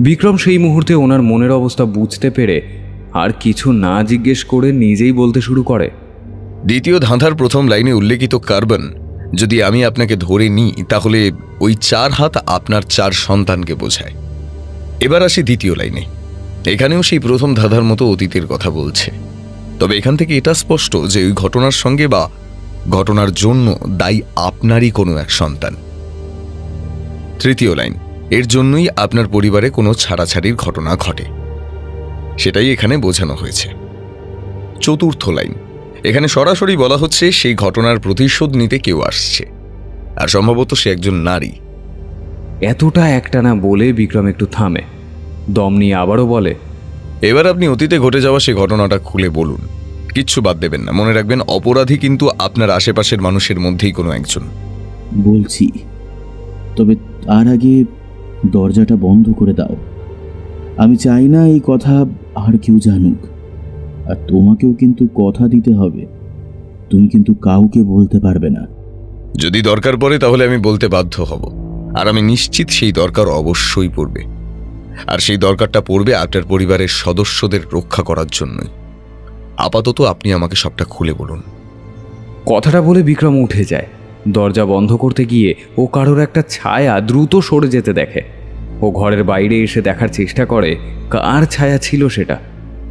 বিক্রম সেই মুহূর্তে ওনার মনের অবস্থা বুঝতে পেরে আর কিছু না জিজ্ঞেস করে নিজেই বলতে শুরু করে, দ্বিতীয় ধাঁধার প্রথম লাইনে উল্লেখিত কার্বন যদি আমি আপনাকে ধরে নিই তাহলে ওই 4 হাত আপনার 4 সন্তানকে বোঝায়। এবার আসি দ্বিতীয় লাইনে। এখানেও সেই প্রথম ধাঁধার মতো অতীতের কথা বলছে, তবে এখান থেকে এটা স্পষ্ট যে ওই ঘটনার সঙ্গে বা ঘটনার জন্য দায়ী আপনারই কোনো এক সন্তান। তৃতীয় লাইন, এর জন্যই আপনার পরিবারে কোনো ছাড়াছাড়ির ঘটনা ঘটে, সেটাই এখানে বোঝানো হয়েছে। চতুর্থ লাইন, এখানে সরাসরি বলা হচ্ছে সেই ঘটনার প্রতিশোধ নিতে কেউ আসছে, আর সম্ভবত সে একজন নারী। এতটা একটানা বলে বিক্রম একটু থামে, দম নিয়ে আবারও বলে, এবার আপনি অতীতে ঘটে যাওয়া সেই ঘটনাটা খুলে বলুন, কিচ্ছু বাদ দেবেন না। মনে রাখবেন, অপরাধী কিন্তু আপনার আশেপাশের মানুষের মধ্যেই কোনো একজন। বলছি, তবে তার আগে দরজাটা বন্ধ করে দাও। আমি চাই না এই কথা আর কেউ জানুক, আর তোমাকেও কিন্তু কথা দিতে হবে, তুমি কিন্তু কাউকে বলতে পারবে না। যদি দরকার পড়ে তাহলে আমি বলতে বাধ্য হব, আর আমি নিশ্চিত সেই দরকার অবশ্যই পড়বে, আর সেই দরকারটা পড়বে আপনার পরিবারের সদস্যদের রক্ষা করার জন্যই। আপাতত আপনি আমাকে সবটা খুলে বলুন। কথাটা বলে বিক্রম উঠে যায়। দরজা বন্ধ করতে গিয়ে ও কারোর একটা ছায়া দ্রুত সরে যেতে দেখে। ও ঘরের বাইরে এসে দেখার চেষ্টা করে কার ছায়া ছিল সেটা,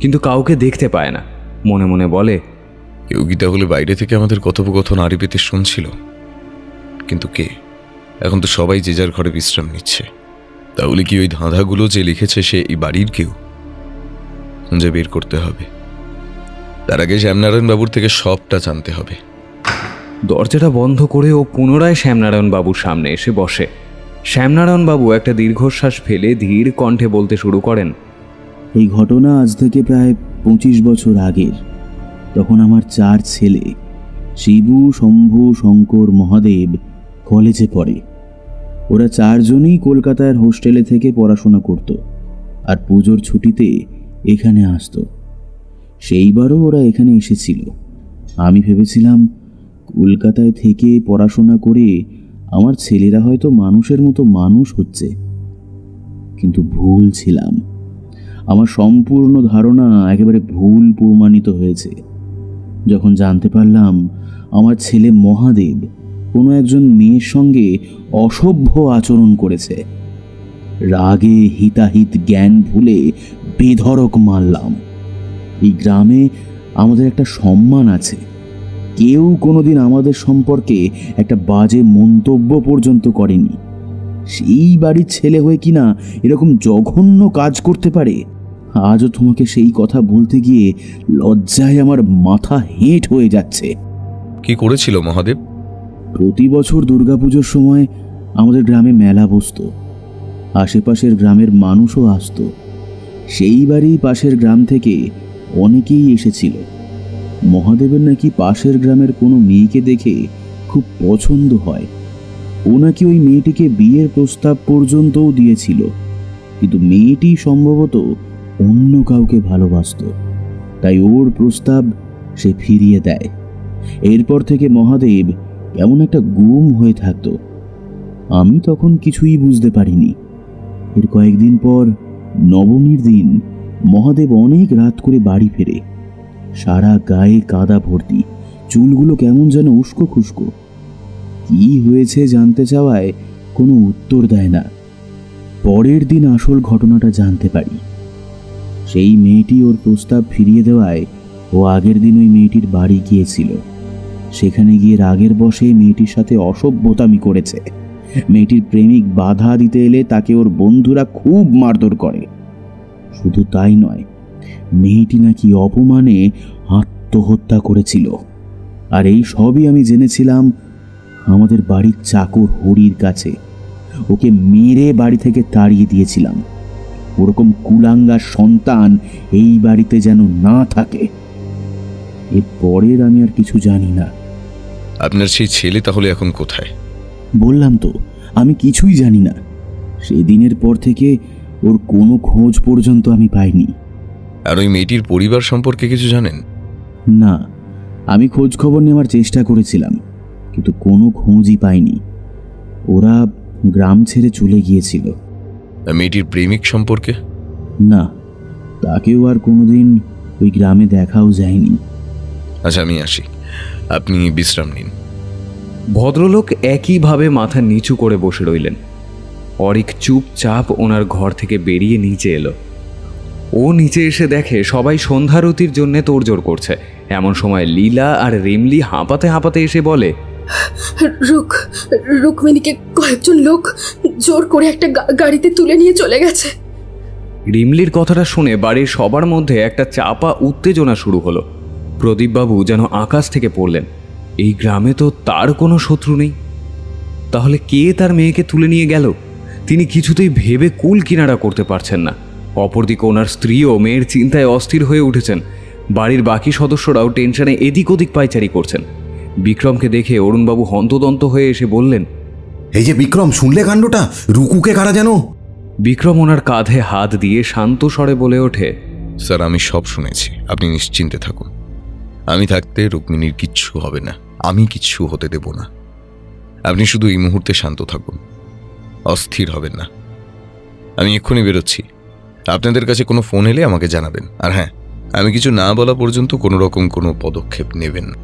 কিন্তু কাউকে দেখতে পায় না। মনে মনে বলে, কেউ কি তাহলে বাইরে থেকে আমাদের কথোপকথন আড়ি পেতে শুনছিল? কিন্তু কে? এখন তো সবাই যে যার ঘরে বিশ্রাম নিচ্ছে। তাহলে কি ওই ধাঁধাগুলো যে লিখেছে সে এই বাড়ির কেউ? খুঁজে বের করতে হবে। তার আগে শ্যামনারায়ণ বাবুর থেকে সবটা জানতে হবে। দরজাটা বন্ধ করে ও পুনরায় শ্যামনারায়ণ বাবুর সামনে এসে বসে। শ্যামনারায়ণ বাবু একটা দীর্ঘশ্বাস ফেলে ধীর কণ্ঠে বলতে শুরু করেন, এই ঘটনা আজ থেকে প্রায় 25 বছর আগের। তখন আমার 4 ছেলে শিবু, শম্ভু, শঙ্কর, মহাদেব কলেজে পড়ে। ওরা 4 জনই কলকাতার হোস্টেলে থেকে পড়াশোনা করত, আর পুজোর ছুটিতে এখানে আসতো। সেইবারও ওরা এখানে এসেছিল। আমি ভেবেছিলাম কলকাতায় থেকে পড়াশোনা করে আমার ছেলেরা হয়তো মানুষের মতো মানুষ হচ্ছে, কিন্তু ভুল ছিলাম। আমার সম্পূর্ণ ধারণা একেবারে ভুল প্রমাণিত হয়েছে যখন জানতে পারলাম আমার ছেলে মহাদেব কোনো একজন মেয়ের সঙ্গে অসভ্য আচরণ করেছে। রাগে হিতাহিত জ্ঞান ভুলে বেধড়ক মারলাম। এই গ্রামে আমাদের একটা সম্মান আছে, কেউ কোনোদিন আমাদের সম্পর্কে একটা বাজে মন্তব্য পর্যন্ত করেনি। সেই বাড়ির ছেলে হয়ে কিনা এরকম জঘন্য কাজ করতে পারে? আজও তোমাকে সেই কথা বলতে গিয়ে লজ্জায় আমার মাথা হেঁট হয়ে যাচ্ছে। কি করেছিল মহাদেব? প্রতি বছর দুর্গাপুজোর সময় আমাদের গ্রামে মেলা বসতো, আশেপাশের গ্রামের মানুষও আসতো। সেই বাড়ি পাশের গ্রাম থেকে অনেকেই এসেছিল। মহাদেবের নাকি পাশের গ্রামের কোনো মেয়েকে দেখে খুব পছন্দ হয়। ও নাকি ওই মেয়েটিকে বিয়ের প্রস্তাব পর্যন্তও দিয়েছিল, কিন্তু মেয়েটি সম্ভবত অন্য কাউকে ভালোবাসত, তাই ওর প্রস্তাব সে ফিরিয়ে দেয়। এরপর থেকে মহাদেব কেমন একটা গুম হয়ে থাকতো। আমি তখন কিছুই বুঝতে পারিনি। এর কয়েকদিন পর নবমীর দিন মহাদেব অনেক রাত করে বাড়ি ফেরে। সারা গায়ে কাদা ভর্তি, চুলগুলো কেমন যেন উস্কো খুস্কো। কি হয়েছে জানতে চাওয়ায় কোনো উত্তর দেয় না। পরের দিন আসল ঘটনাটা জানতে পারি। সেই মেয়েটি ওর প্রস্তাব ফিরিয়ে দেওয়ায় ও আগের দিন ওই মেয়েটির বাড়ি গিয়েছিল। সেখানে গিয়ে রাগের বশে মেয়েটির সাথে অসভ্যতামি করেছে। মেয়েটির প্রেমিক বাধা দিতে এলে তাকে ওর বন্ধুরা খুব মারধর করে। শুধু তাই নয়, মেয়েটি নাকি অপমানে আত্মহত্যা করেছিল। আর এই সবই আমি জেনেছিলাম আমাদের বাড়ির চাকর হরির কাছে। ওকে মেরে বাড়ি থেকে তাড়িয়ে দিয়েছিলাম। ওরকম কুলাঙ্গার সন্তান এই বাড়িতে যেন না থাকে। এর পরের আমি আর কিছু জানি না। আপনার সেই ছেলে তাহলে এখন কোথায়? বললাম তো, আমি কিছুই জানি না। সেদিনের পর থেকে ওর কোনো খোঁজ পর্যন্ত আমি পাইনি। আর ওই মেয়েটির পরিবার সম্পর্কে কিছু জানেন? না, আমি খোঁজ খবর নেওয়ার চেষ্টা করেছিলাম, কিন্তু কোনো খোঁজই পাইনি। ওরা গ্রাম ছেড়ে চলে গিয়েছিল। মেয়েটির প্রেমিক সম্পর্কে? না, তাকেও আর কোনোদিন ওই গ্রামে দেখাও যায়নি। আচ্ছা, আমি আসি, আপনি বিশ্রাম নিন। ভদ্রলোক একইভাবে মাথা নিচু করে বসে রইলেন। অরিক চুপচাপ ওনার ঘর থেকে বেরিয়ে নিচে এলো। ও নিচে এসে দেখে সবাই সন্ধ্যারতির জন্য তোড়জোড় করছে। এমন সময় লীলা আর রিমলি হাঁপাতে হাঁপাতে এসে বলে, রুক্মিণীকে কয়েকজন লোক জোর করে একটা গাড়িতে তুলে নিয়ে চলে গেছে। রিমলির কথাটা শুনে বাড়ির সবার মধ্যে একটা চাপা উত্তেজনা শুরু হলো। প্রদীপবাবু যেন আকাশ থেকে পড়লেন। এই গ্রামে তো তার কোনো শত্রু নেই, তাহলে কে তার মেয়েকে তুলে নিয়ে গেল? তিনি কিছুতেই ভেবে কুল কিনারা করতে পারছেন না। অপরদিকে ওনার স্ত্রীও মেয়ের চিন্তায় অস্থির হয়ে উঠেছেন। বাড়ির বাকি সদস্যরাও টেনশনে এদিক ওদিক পায়চারি করছেন। বিক্রমকে দেখে অরুণবাবু হন্তদন্ত হয়ে এসে বললেন, এই যে বিক্রম, শুনলে কাণ্ডটা? রুকুকে কারা যেন? বিক্রম ওনার কাঁধে হাত দিয়ে শান্ত স্বরে বলে ওঠে, স্যার, আমি সব শুনেছি, আপনি নিশ্চিন্তে থাকুন। আমি থাকতে রুক্মিণীর কিচ্ছু হবে না, আমি কিচ্ছু হতে দেব না। আপনি শুধু এই মুহূর্তে শান্ত থাকুন, অস্থির হবেন না। আমি এক্ষুনি বেরোচ্ছি। আপনাদের কাছে কোনো ফোন এলে আমাকে জানাবেন। আর হ্যাঁ, আমি কিছু না বলা পর্যন্ত কোনো রকম কোনো পদক্ষেপ নেবেন না।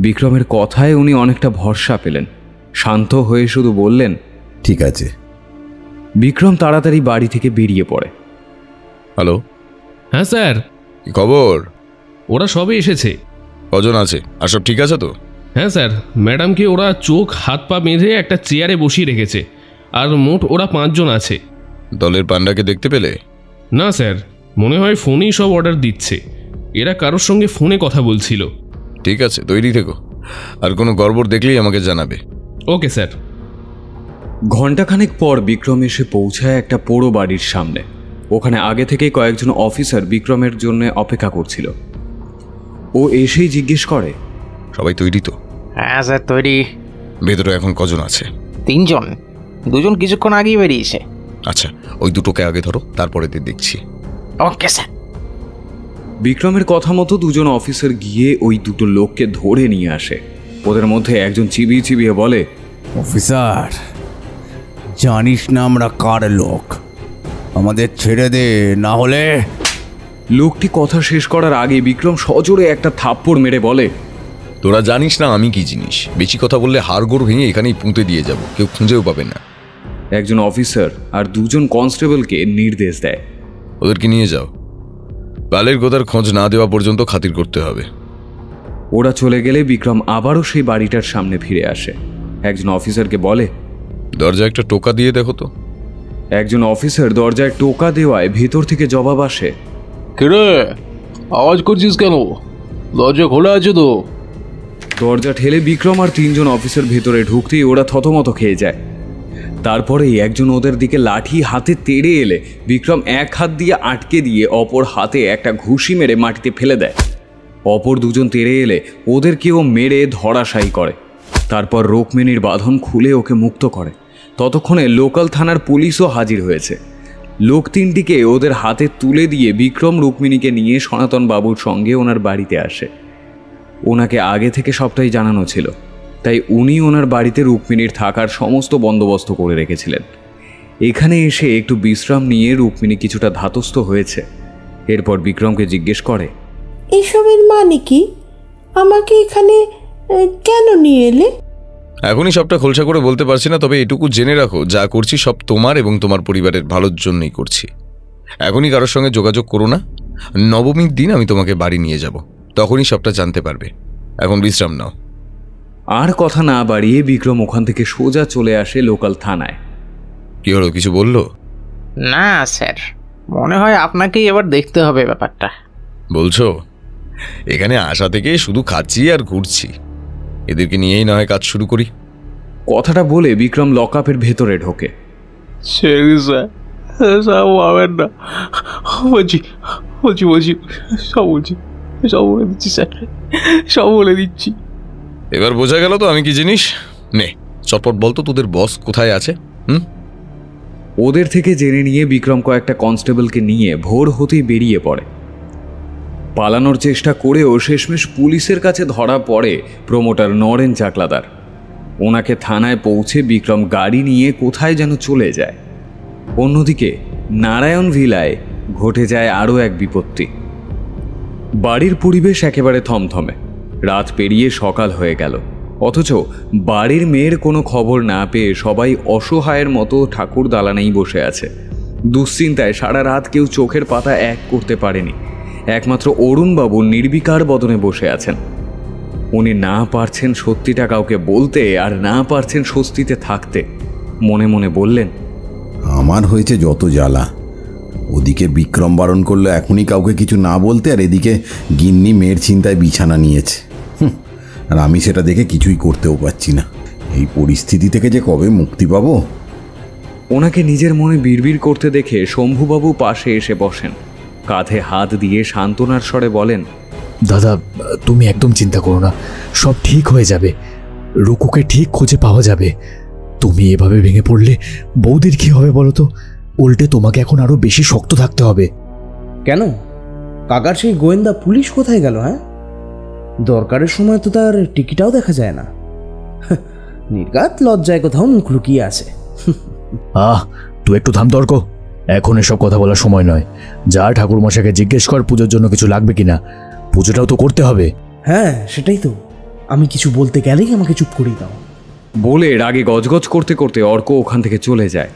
বিক্রমের কথায় উনি অনেকটা ভরসা পেলেন। শান্ত হয়ে শুধু বললেন, ঠিক আছে। বিক্রম তাড়াতাড়ি বাড়ি থেকে বেরিয়ে পড়ে। হ্যালো। হ্যাঁ স্যার। কি খবর? ওরা সবে এসেছে। কজন আছে? আর সব ঠিক আছে তো? হ্যাঁ স্যার, ম্যাডামকে ওরা চোখ হাত পা বেঁধে একটা চেয়ারে বসিয়ে রেখেছে। আর মোট ওরা 5 জন আছে। দলের পান্ডাকে দেখতে পেলে? না স্যার, মনে হয় ফোনেই সব অর্ডার দিচ্ছে। এরা কারোর সঙ্গে ফোনে কথা বলছিল। ঠিক আছে, তৈরি থেকো। আর কোনো গড়বড় দেখলেই আমাকে জানাবে। Okay sir. ঘণ্টাখানেক পর বিক্রম এসে পৌঁছায় একটা পোড়ো বাড়ির সামনে। ওখানে আগে থেকেই কয়েকজন অফিসার বিক্রমের জন্য অপেক্ষা করছিল। ও এসেই জিজ্ঞেস করে, সবাই তৈরি তো? হ্যাঁ স্যার, তৈরি। ভেতরে এখন কজন আছে? 3 জন। 2 জন কিছুক্ষণ আগেই বেরিয়েছে। আচ্ছা, ওই দুটোকে আগে ধরো, তারপরে দেখছি। Okay sir. বিক্রমের কথা মতো 2 জন অফিসার গিয়ে ওই দুটো লোককে ধরে নিয়ে আসে। ওদের মধ্যে একজন চিবিয়ে চিবিয়ে বলে, অফিসার, জানিস না আমরা কার লোক? আমাদের ছেড়ে দে, না হলে। লোকটি কথা শেষ করার আগে বিক্রম সজোরে একটা থাপ্পড় মেরে বলে, তোরা জানিস না আমি কি জিনিস? বেশি কথা বললে হাড়গোড় ভেঙে এখানেই পুঁতে দিয়ে যাব, কেউ খুঁজেও পাবে না। একজন অফিসার আর 2 জন কনস্টেবলকে নির্দেশ দেয়, ওদেরকে নিয়ে যাও। বালের গোদার খোঁজ না দেওয়া পর্যন্ত খাতির করতে হবে। ওরা চলে গেলে বিক্রম আবারও সেই বাড়িটার সামনে ফিরে আসে। একজন অফিসারকে বলে, দরজায় একটা টোকা দিয়ে দেখো তো। একজন অফিসার দরজায় টোকা দেওয়ায় ভেতর থেকে জবাব আসে, কিরে, আওয়াজ করছিস কেন? দরজা খোলা আছে তো? দরজা ঠেলে বিক্রম আর 3 জন অফিসার ভেতরে ঢুকতেই ওরা থতমত খেয়ে যায়। তারপরেই একজন ওদের দিকে লাঠি হাতে তেড়ে এলে বিক্রম এক হাত দিয়ে আটকে দিয়ে অপর হাতে একটা ঘুষি মেরে মাটিতে ফেলে দেয়। অপর 2 জন তেড়ে এলে ওদেরকেও মেরে ধরাশায়ী করে। তারপর রুক্মিণীর বাঁধন খুলে ওকে মুক্ত করে। ততক্ষণে লোকাল থানার পুলিশও হাজির হয়েছে। লোক 3টিকে ওদের হাতে তুলে দিয়ে বিক্রম রুক্মিণীকে নিয়ে সনাতন বাবুর সঙ্গে ওনার বাড়িতে আসে। ওনাকে আগে থেকে সবটাই জানানো ছিল, তাই উনি ওনার বাড়িতে রুক্মিণীর থাকার সমস্ত বন্দোবস্ত করে রেখেছিলেন। এখানে এসে একটু বিশ্রাম নিয়ে রুক্মিণী কিছুটা ধাতস্থ হয়েছে। এরপর বিক্রমকে জিজ্ঞেস করে, এসবের মানে কি? আমাকে এখানে কেন নিয়ে এলে? এখনই সবটা খোলসা করে বলতে পারছি না, তবে এটুকু জেনে রাখো, যা করছি সব তোমার এবং তোমার পরিবারের ভালোর জন্যই করছি। এখনই কারোর সঙ্গে যোগাযোগ করো না। নবমীর দিন আমি তোমাকে বাড়ি নিয়ে যাব, তখনই সবটা জানতে পারবে। এখন বিশ্রাম নাও। আর কথা না বাড়িয়ে বিক্রম ওখান থেকে সোজা চলে আসে লোকাল থানায়। কি হলো, কিছু বললো? না স্যার, মনে হয় আপনাকেই এবার দেখতে হবে ব্যাপারটা। বলছো? এখানে আসা থেকে শুধু খাচ্ছি আর ঘুরছি, এদেরকে নিয়েই না হয় কাজ শুরু করি। কথাটা বলে বিক্রম লকআপের ভেতরে ঢোকে। সব পাবেন না, বলছি সব বলে দিচ্ছি স্যার, সব বলে দিচ্ছি। এবার বোঝা গেল তো আমি কি জিনিস? নে চটপট বলতো, তোদের বস কোথায় আছে? ওদের থেকে জেনে নিয়ে বিক্রম কয়েকটা কনস্টেবলকে নিয়ে ভোর হতেই বেরিয়ে পড়ে। পালানোর চেষ্টা করেও শেষমেশ পুলিশের কাছে ধরা পড়ে প্রমোটার নরেন চাকলাদার। ওনাকে থানায় পৌঁছে বিক্রম গাড়ি নিয়ে কোথায় যেন চলে যায়। অন্যদিকে নারায়ণ ভিলায় ঘটে যায় আরও এক বিপত্তি। বাড়ির পরিবেশ একেবারে থমথমে। রাত পেরিয়ে সকাল হয়ে গেল, অথচ বাড়ির মেয়ের কোনো খবর না পেয়ে সবাই অসহায়ের মতো ঠাকুর দালানেই বসে আছে। দুশ্চিন্তায় সারা রাত কেউ চোখের পাতা এক করতে পারেনি। একমাত্র অরুণবাবু নির্বিকার বদনে বসে আছেন। উনি না পারছেন সত্যিটা কাউকে বলতে, আর না পারছেন স্বস্তিতে থাকতে। মনে মনে বললেন, আমার হয়েছে যত জ্বালা। ওদিকে বিক্রম বারণ করলো এখনই কাউকে কিছু না বলতে, আর এদিকে গিন্নি মেয়ের চিন্তায় বিছানা নিয়েছে। আর আমি সেটা দেখে কিছুই করতেও পারছি না। এই পরিস্থিতি থেকে যে কবে মুক্তি পাবো। ওনাকে নিজের মনে বিড়বিড় করতে দেখে শম্ভুবাবু পাশে এসে বসেন। কাঁধে হাত দিয়ে সান্ত্বনার স্বরে বলেন, দাদা তুমি একদম চিন্তা করো না, সব ঠিক হয়ে যাবে। রুকুকে ঠিক খুঁজে পাওয়া যাবে। তুমি এভাবে ভেঙে পড়লে বৌদির কি হবে বলো তো? উল্টে তোমাকে এখন আরো বেশি শক্ত থাকতে হবে। কেন? কাকার সেই গোয়েন্দা পুলিশ কোথায় গেল? হ্যাঁ, দরকারের সময় তো তার টিকিটাও দেখা যায় না। নির্ঘাত লজ্জায় কোথাও মুখ লুকিয়ে আছে। তুই একটু থাম তর্ক। এখন এসব কথা বলার সময় নয়। যা ঠাকুর মশাইকে জিজ্ঞেস কর পুজোর জন্য কিছু লাগবে কিনা। পুজোটাও তো করতে হবে। হ্যাঁ সেটাই তো, আমি কিছু বলতে গেলেই আমাকে চুপ করিয়ে দাও বলে রাগে গজগজ করতে করতে অর্ক ওখান থেকে চলে যায়।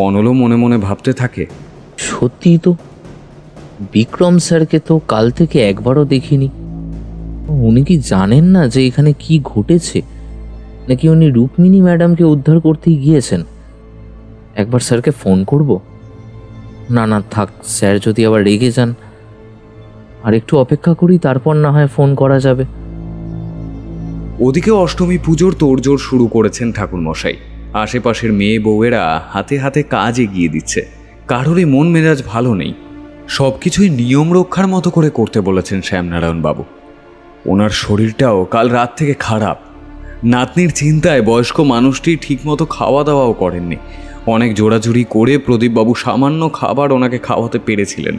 অনলও মনে মনে ভাবতে থাকে, সত্যিই তো, বিক্রম স্যারকে তো কাল থেকে একবারও দেখিনি। উনি কি জানেন না যে এখানে কি ঘটেছে? নাকি উনি রুক্মিণী ম্যাডামকে উদ্ধার করতেই গিয়েছেন? একবার স্যারকে ফোন করব। না না থাক, স্যার যদি আবার রেগে যান। আর একটু অপেক্ষা করি, তারপর না হয় ফোন করা যাবে। ওদিকে অষ্টমী পুজোর তোড়জোড় শুরু করেছেন ঠাকুরমশাই। আশেপাশের মেয়ে বউয়েরা হাতে হাতে কাজ এগিয়ে দিচ্ছে। কারোরই মন মেজাজ ভালো নেই। সব কিছুই নিয়ম রক্ষার মতো করে করতে বলেছেন শ্যামনারায়ণ বাবু। ওনার শরীরটাও কাল রাত থেকে খারাপ। নাতনির চিন্তায় বয়স্ক মানুষটি ঠিকমতো খাওয়া দাওয়াও করেননি। অনেক জোড়াজুড়ি করে প্রদীপবাবু সামান্য খাবার ওনাকে খাওয়াতে পেরেছিলেন।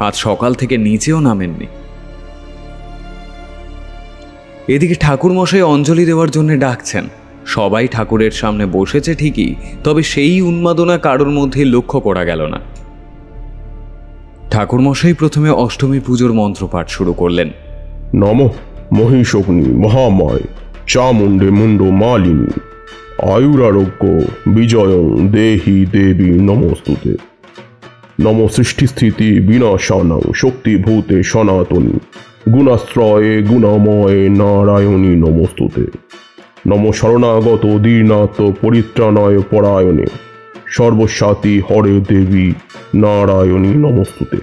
আজ সকাল থেকে নিচেও নামেননি। এদিকে ঠাকুরমশাই অঞ্জলি দেওয়ার জন্য ডাকছেন। সবাই ঠাকুরের সামনে বসেছে ঠিকই, তবে সেই উন্মাদনা কারোর মধ্যে লক্ষ্য করা গেল না। ঠাকুরমশাই প্রথমে অষ্টমী পুজোর মন্ত্রপাঠ শুরু করলেন। নমঃ মহিষগ্নি মহামায় চামুণ্ডে মুন্ড মালিনী আয়ুরারোগ্য বিজয়ং দেহি দেবী নমস্তুতে। নম সৃষ্টিস্থিতি বিনাশানাং শক্তিভূতে সনাতনী গুণাশ্রয়ে গুণাময়ে নারায়ণী নমস্তুতে। নম শরণাগত দীনাথ পরিত্রাণায় পরায়ণে সর্বস্বাতি হরে দেবী নারায়ণী নমস্তুতে।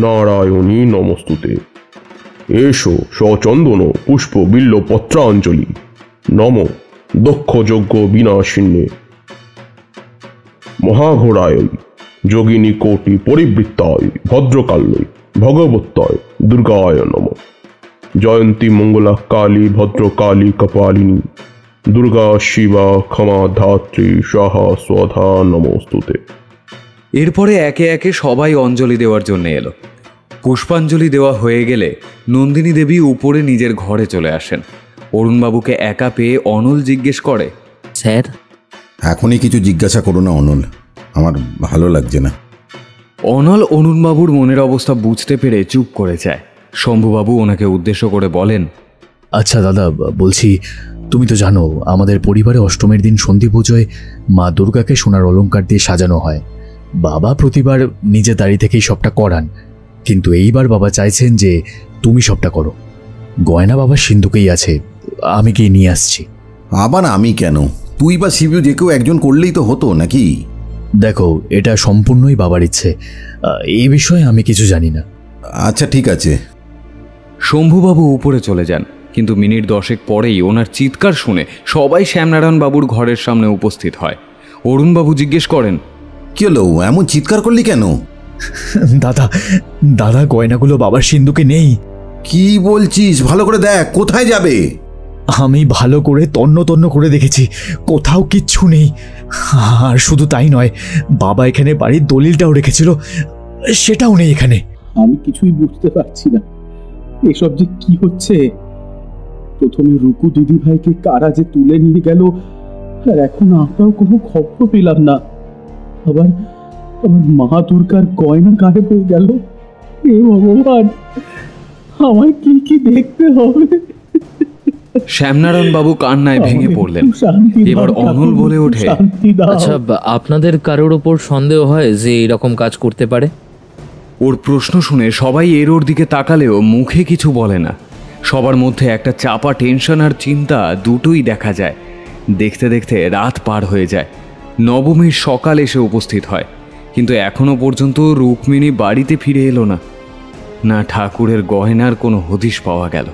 নারায়ণী নমস্তুতে। এসো সচন্দন পুষ্প বিল্ল পত্রাঞ্জলি নম দক্ষ যজ্ঞ বিনাশিন্যে মহাঘোরায় যোগিনী কোটি পরিবৃত্তায় ভদ্রকাল্যই ভগবত্তায় দুর্গায় নম। জয়ন্তী মঙ্গলা কালী ভদ্রকালী কপালিনী দুর্গা শিবা ক্ষমা ধাত্রী সাহা স্বধা নমস্তুতে। এরপরে একে একে সবাই অঞ্জলি দেওয়ার জন্য এলো। পুষ্পাঞ্জলি দেওয়া হয়ে গেলে নন্দিনী দেবী উপরে নিজের ঘরে চলে আসেন। অরুণবাবুকে একা পেয়ে অনল জিজ্ঞেস করে, স্যার? এখনই কিছু জিজ্ঞাসা করো না অনল, আমার ভালো লাগছে না। অনল অরুণবাবুর মনের অবস্থা বুঝতে পেরে চুপ করে যায়। শম্ভুবাবু ওনাকে উদ্দেশ্য করে বলেন, আচ্ছা দাদা, বলছি তুমি তো জানো আমাদের পরিবারে অষ্টমীর দিন সন্ধি পুজোয় মা দুর্গাকে সোনার অলংকার দিয়ে সাজানো হয়। বাবা প্রতিবার নিজের দাড়ি থেকেই সবটা করান, কিন্তু এইবার বাবা চাইছেন যে তুমি সবটা করো। গয়না বাবার সিন্ধুকেই আছে, আমি গিয়ে নিয়ে আসছি। আবার আমি কেন? তুই বা শিবু যে কেউ একজন করলেই তো হতো নাকি? দেখো, এটা সম্পূর্ণই বাবার ইচ্ছে, এই বিষয়ে আমি কিছু জানি না। আচ্ছা ঠিক আছে। শম্ভুবাবু উপরে চলে যান, কিন্তু মিনিট 10 পরেই ওনার চিৎকার শুনে সবাই শ্যামনারায়ণ বাবুর ঘরের সামনে উপস্থিত হয়। অরুণবাবু জিজ্ঞেস করেন, কি হলো, এমন চিৎকার করলি কেন? দাদা দাদা গয়নাগুলো বাবার সিন্ধুকে নেই। কি বলছিস? ভালো করে দেখ, কোথায় যাবে? আমি ভালো করে তন্ন তন্ন করে দেখেছি, কোথাও কিচ্ছু নেই। আর শুধু তাই নয়, বাবা এখানে বাড়ির দলিলটাও রেখেছিল, সেটাও নেই এখানে। আমি কিছুই বুঝতে পারছি না, এসব যে কি হচ্ছে। প্রথমে রুকু দিদি ভাইকে কারা যে তুলে নিয়ে গেল, আর এখন আমরাও কোনো খবর পেলাম না। আবার মা দুর্গার গয়না গায়েব হয়ে গেল। হে ভগবান, আমায় কি কি দেখতে হবে। শ্যামনারায়ণ বাবু কান্নায় ভেঙে পড়লেন। এবার অনল বলে ওঠে, আচ্ছা, আপনাদের কারোর ওপর সন্দেহ হয় যে এরকম কাজ করতে পারে? ওর প্রশ্ন শুনে সবাই এর ওর দিকে তাকালেও মুখে কিছু বলে না। সবার মধ্যে একটা চাপা টেনশন আর চিন্তা দুটোই দেখা যায়। দেখতে দেখতে রাত পার হয়ে যায়। নবমীর সকাল এসে উপস্থিত হয়, কিন্তু এখনো পর্যন্ত রুক্মিণী বাড়িতে ফিরে এলো না। না ঠাকুরের গয়নার কোনো হদিশ পাওয়া গেল।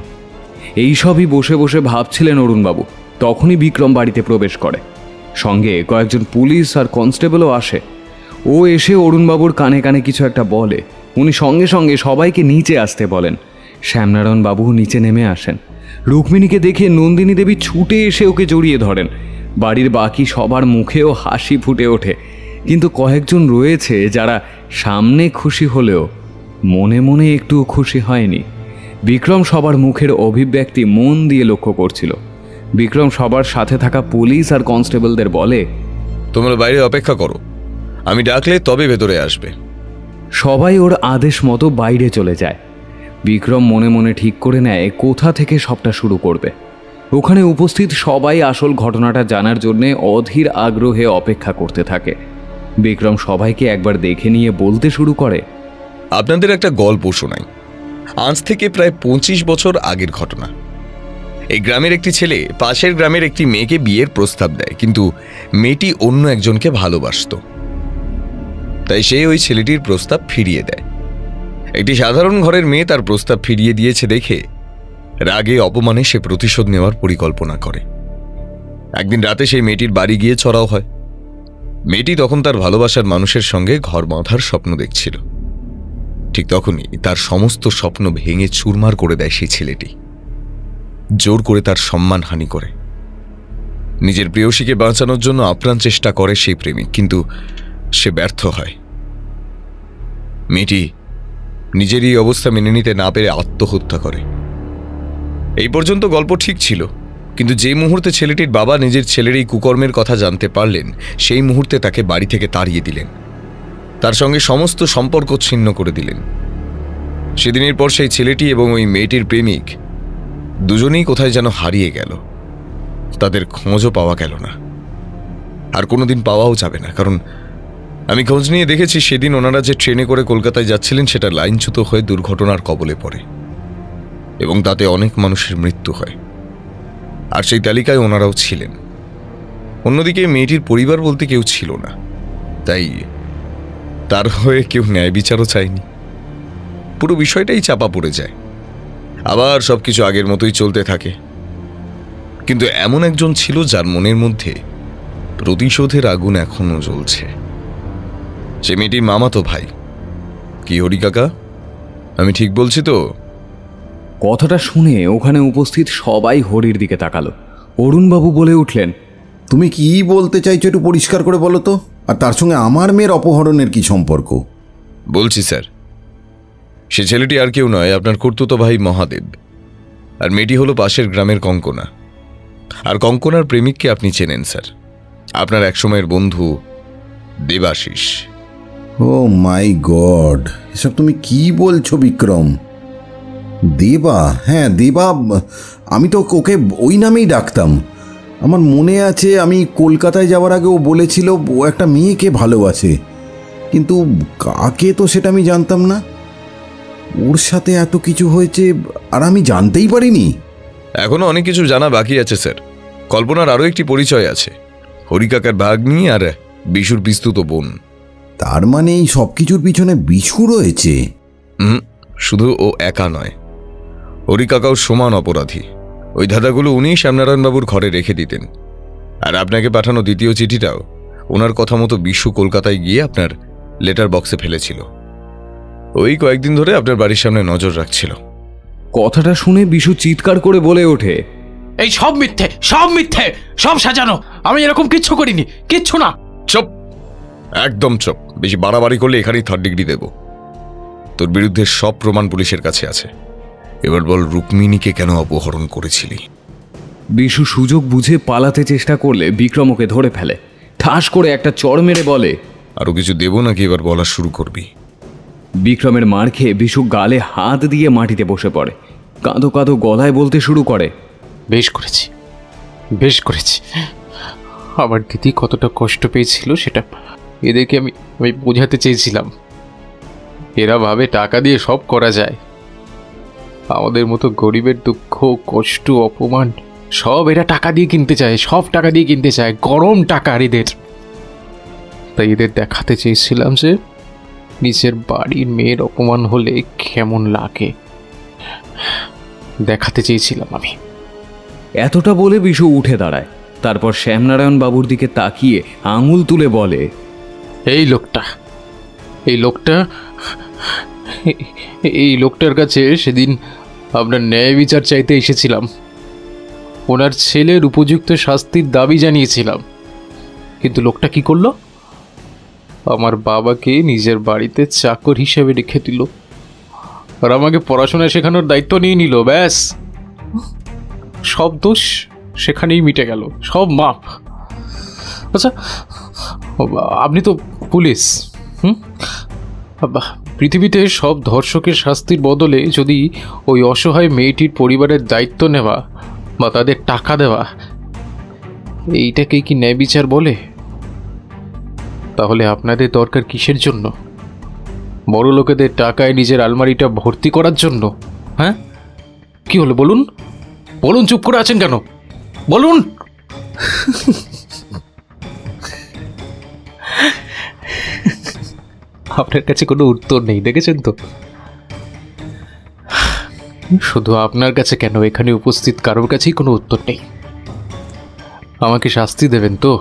এইসবই বসে বসে ভাবছিলেন অরুণবাবু, তখনই বিক্রম বাড়িতে প্রবেশ করে। সঙ্গে কয়েকজন পুলিশ আর কনস্টেবলও আসে। ও এসে অরুণবাবুর কানে কানে কিছু একটা বলে। উনি সঙ্গে সঙ্গে সবাইকে নিচে আসতে বলেন। শ্যামনারায়ণ বাবু নিচে নেমে আসেন। রুক্মিণীকে দেখে নন্দিনী দেবী ছুটে এসে ওকে জড়িয়ে ধরেন। বাড়ির বাকি সবার মুখেও হাসি ফুটে ওঠে, কিন্তু কয়েকজন রয়েছে যারা সামনে খুশি হলেও মনে মনে একটুও খুশি হয়নি। বিক্রম সবার মুখের অভিব্যক্তি মন দিয়ে লক্ষ্য করছিল। বিক্রম সবার সাথে থাকা পুলিশ আর কনস্টেবলদের বলে, তোমরা বাইরে অপেক্ষা করো, আমি ডাকলে তবে ভেতরে আসবে। সবাই ওর আদেশ মতো বাইরে চলে যায়। বিক্রম মনে মনে ঠিক করে নেয় কোথা থেকে সবটা শুরু করবে। ওখানে উপস্থিত সবাই আসল ঘটনাটা জানার জন্য অধীর আগ্রহে অপেক্ষা করতে থাকে। বিক্রম সবাইকে একবার দেখে নিয়ে বলতে শুরু করে, আপনাদের একটা গল্প শোনাই। আজ থেকে প্রায় 25 বছর আগের ঘটনা। এই গ্রামের একটি ছেলে পাশের গ্রামের একটি মেয়েকে বিয়ের প্রস্তাব দেয়, কিন্তু মেয়েটি অন্য একজনকে ভালোবাসত। তাই সে ওই ছেলেটির প্রস্তাব ফিরিয়ে দেয়। একটি সাধারণ ঘরের মেয়ে তার প্রস্তাব ফিরিয়ে দিয়েছে দেখে রাগে অপমানে সে প্রতিশোধ নেওয়ার পরিকল্পনা করে। একদিন রাতে সেই মেয়েটির বাড়ি গিয়ে চড়াও হয়। মেয়েটি তখন তার ভালোবাসার মানুষের সঙ্গে ঘর বাঁধার স্বপ্ন দেখছিল। ঠিক তখনই তার সমস্ত স্বপ্ন ভেঙে চুরমার করে দেয় সেই ছেলেটি। জোর করে তার সম্মানহানি করে। নিজের প্রেয়সীকে বাঁচানোর জন্য আপ্রাণ চেষ্টা করে সেই প্রেমিক, কিন্তু সে ব্যর্থ হয়। মেয়েটি নিজের এই অবস্থা মেনে নিতে না পেরে আত্মহত্যা করে। এই পর্যন্ত গল্প ঠিক ছিল, কিন্তু যে মুহূর্তে ছেলেটির বাবা নিজের ছেলের এই কুকর্মের কথা জানতে পারলেন, সেই মুহূর্তে তাকে বাড়ি থেকে তাড়িয়ে দিলেন। তার সঙ্গে সমস্ত সম্পর্ক ছিন্ন করে দিলেন। সেদিনের পর সেই ছেলেটি এবং ওই মেয়েটির প্রেমিক দুজনেই কোথায় যেন হারিয়ে গেল। তাদের খোঁজও পাওয়া গেল না, আর কোনোদিন পাওয়াও যাবে না। কারণ আমি খোঁজ নিয়ে দেখেছি সেদিন ওনারা যে ট্রেনে করে কলকাতায় যাচ্ছিলেন সেটা লাইনচ্যুত হয়ে দুর্ঘটনার কবলে পড়ে এবং তাতে অনেক মানুষের মৃত্যু হয়, আর সেই তালিকায় ওনারাও ছিলেন। অন্যদিকে মেয়েটির পরিবার বলতে কেউ ছিল না, তাই তার হয়ে কেউ ন্যায় বিচারও চায়নি। পুরো বিষয়টাই চাপা পড়ে যায়। আবার সবকিছু আগের মতোই চলতে থাকে। কিন্তু এমন একজন ছিল যার মনের মধ্যে প্রতিশোধের আগুন এখনো জ্বলছে। সে মেয়েটির মামাতো ভাই। কি হরি কাকা, আমি ঠিক বলছি তো? কথাটা শুনে ওখানে উপস্থিত সবাই হরির দিকে তাকালো। অরুণবাবু বলে উঠলেন, তুমি কি বলতে চাইছো একটু পরিষ্কার করে বলো তো, আর তার সঙ্গে আমার মেয়ের অপহরণের কি সম্পর্ক? বলছি স্যার, সে ছেলেটি আর কেউ নয়, আপনার কর্তুত ভাই মহাদেব। আর মেয়েটি হলো পাশের গ্রামের কঙ্কনা। আর কঙ্কনার প্রেমিককে আপনি চেনেন স্যার, আপনার একসময়ের বন্ধু দেবাশিস। ও মাই গড, এসব তুমি কি বলছো বিক্রম? দেবা? হ্যাঁ দেবা, আমি তো ওকে ওই নামেই ডাকতাম। আমার মনে আছে আমি কলকাতায় যাওয়ার আগে ও বলেছিল ও একটা মেয়েকে ভালোবাসে, কিন্তু কাকে তো সেটা আমি জানতাম না। ওর সাথে এত কিছু হয়েছে আর আমি জানতেই পারিনি। এখনো অনেক কিছু জানা বাকি আছে স্যার। কল্পনার আরও একটি পরিচয় আছে, হরিকাকার ভাগ্নি আর বিশুর পিস্তুত বোন। তার মানে এই সব কিছুর পিছনে বিশু রয়েছে? শুধু ও একা নয়, হরিকাকাও সমান অপরাধী। ওই ধাঁধাগুলো উনি শ্যামনারায়ণবাবুর ঘরে রেখে দিতেন। আর আপনাকে পাঠানো দ্বিতীয় চিঠিটাও ওনার কথা মতো বিশু কলকাতায় গিয়ে আপনার লেটার বক্সে ফেলেছিল। ওই কয়েকদিন ধরে আপনার বাড়ির সামনে নজর রাখছিল। কথাটা শুনে বিশু চিৎকার করে বলে ওঠে, এই সব মিথ্যে, সব মিথ্যে, সব সাজানো। আমি এরকম কিচ্ছু করিনি, কিচ্ছু না। চুপ, একদম চুপ। বেশি বাড়াবাড়ি করলে এখানেই 3rd ডিগ্রি দেব। তোর বিরুদ্ধে সব প্রমাণ পুলিশের কাছে আছে। এবার বল, রুক্মিণীকে কেন অপহরণ করেছিলি? বিশু সুযোগ বুঝে পালাতে চেষ্টা করলে বিক্রম ওকে ধরে ফেলে, ঠাস করে একটা চড় মেরে বলে, আরও কিছু দেবো নাকি এবার বলা শুরু করবি? বিক্রমের মার খেয়ে বিশু গালে হাত দিয়ে মাটিতে বসে পড়ে, কাঁদো কাঁদো গলায় বলতে শুরু করে, বেশ করেছি, বেশ করেছি। আমার দিদি কতটা কষ্ট পেয়েছিল সেটা এদেরকে আমি বোঝাতে চেয়েছিলাম। এরা ভাবে টাকা দিয়ে সব করা যায়। আমাদের মতো গরিবের দুঃখ, কষ্ট, অপমান সব এরা টাকা দিয়ে কিনতে চায়, সব টাকা দিয়ে কিনতে চায়, গরম টাকা এদের। তাই এদের দেখাতে চেয়েছিলাম যে নিজের বাড়ির মেয়ের অপমান হলে কেমন লাগে, দেখাতে চেয়েছিলাম আমি। এতটা বলে বিশু উঠে দাঁড়ায়। তারপর শ্যামনারায়ণ বাবুর দিকে তাকিয়ে আঙুল তুলে বলে, এই লোকটার কাছে সেদিন আপনার ন্যায় বিচার চাইতে এসেছিলাম। ওনার ছেলের উপযুক্ত শাস্তির দাবি জানিয়েছিলাম, কিন্তু লোকটা কি করলো? আমার বাবাকে নিজের বাড়িতে চাকর হিসেবে রেখে দিল আর আমাকে পড়াশোনা শেখানোর দায়িত্ব নিয়ে নিল। ব্যাস, সব দোষ সেখানেই মিটে গেল, সব মাপ। আচ্ছা, আপনি তো পুলিশ, পৃথিবীতে সব ধর্ষকের শাস্তির বদলে যদি ওই অসহায় মেয়েটির পরিবারের দায়িত্ব নেওয়া বা তাদের টাকা দেওয়া, এইটাকেই কি ন্যায় বিচার বলে? তাহলে আপনাদের দরকার কিসের জন্য? বড় লোকেদের টাকায় নিজের আলমারিটা ভর্তি করার জন্য? হ্যাঁ, কি হলো বলুন? বলুন, চুপ করে আছেন কেন? বলুন। আপনার কাছে কোনো উত্তর নেই, দেখেছেন তো? শুধু আপনার কাছে কেন, এখানে উপস্থিত কারোর কাছেই কোনো উত্তর নেই। আমাকে শাস্তি দেবেন তো?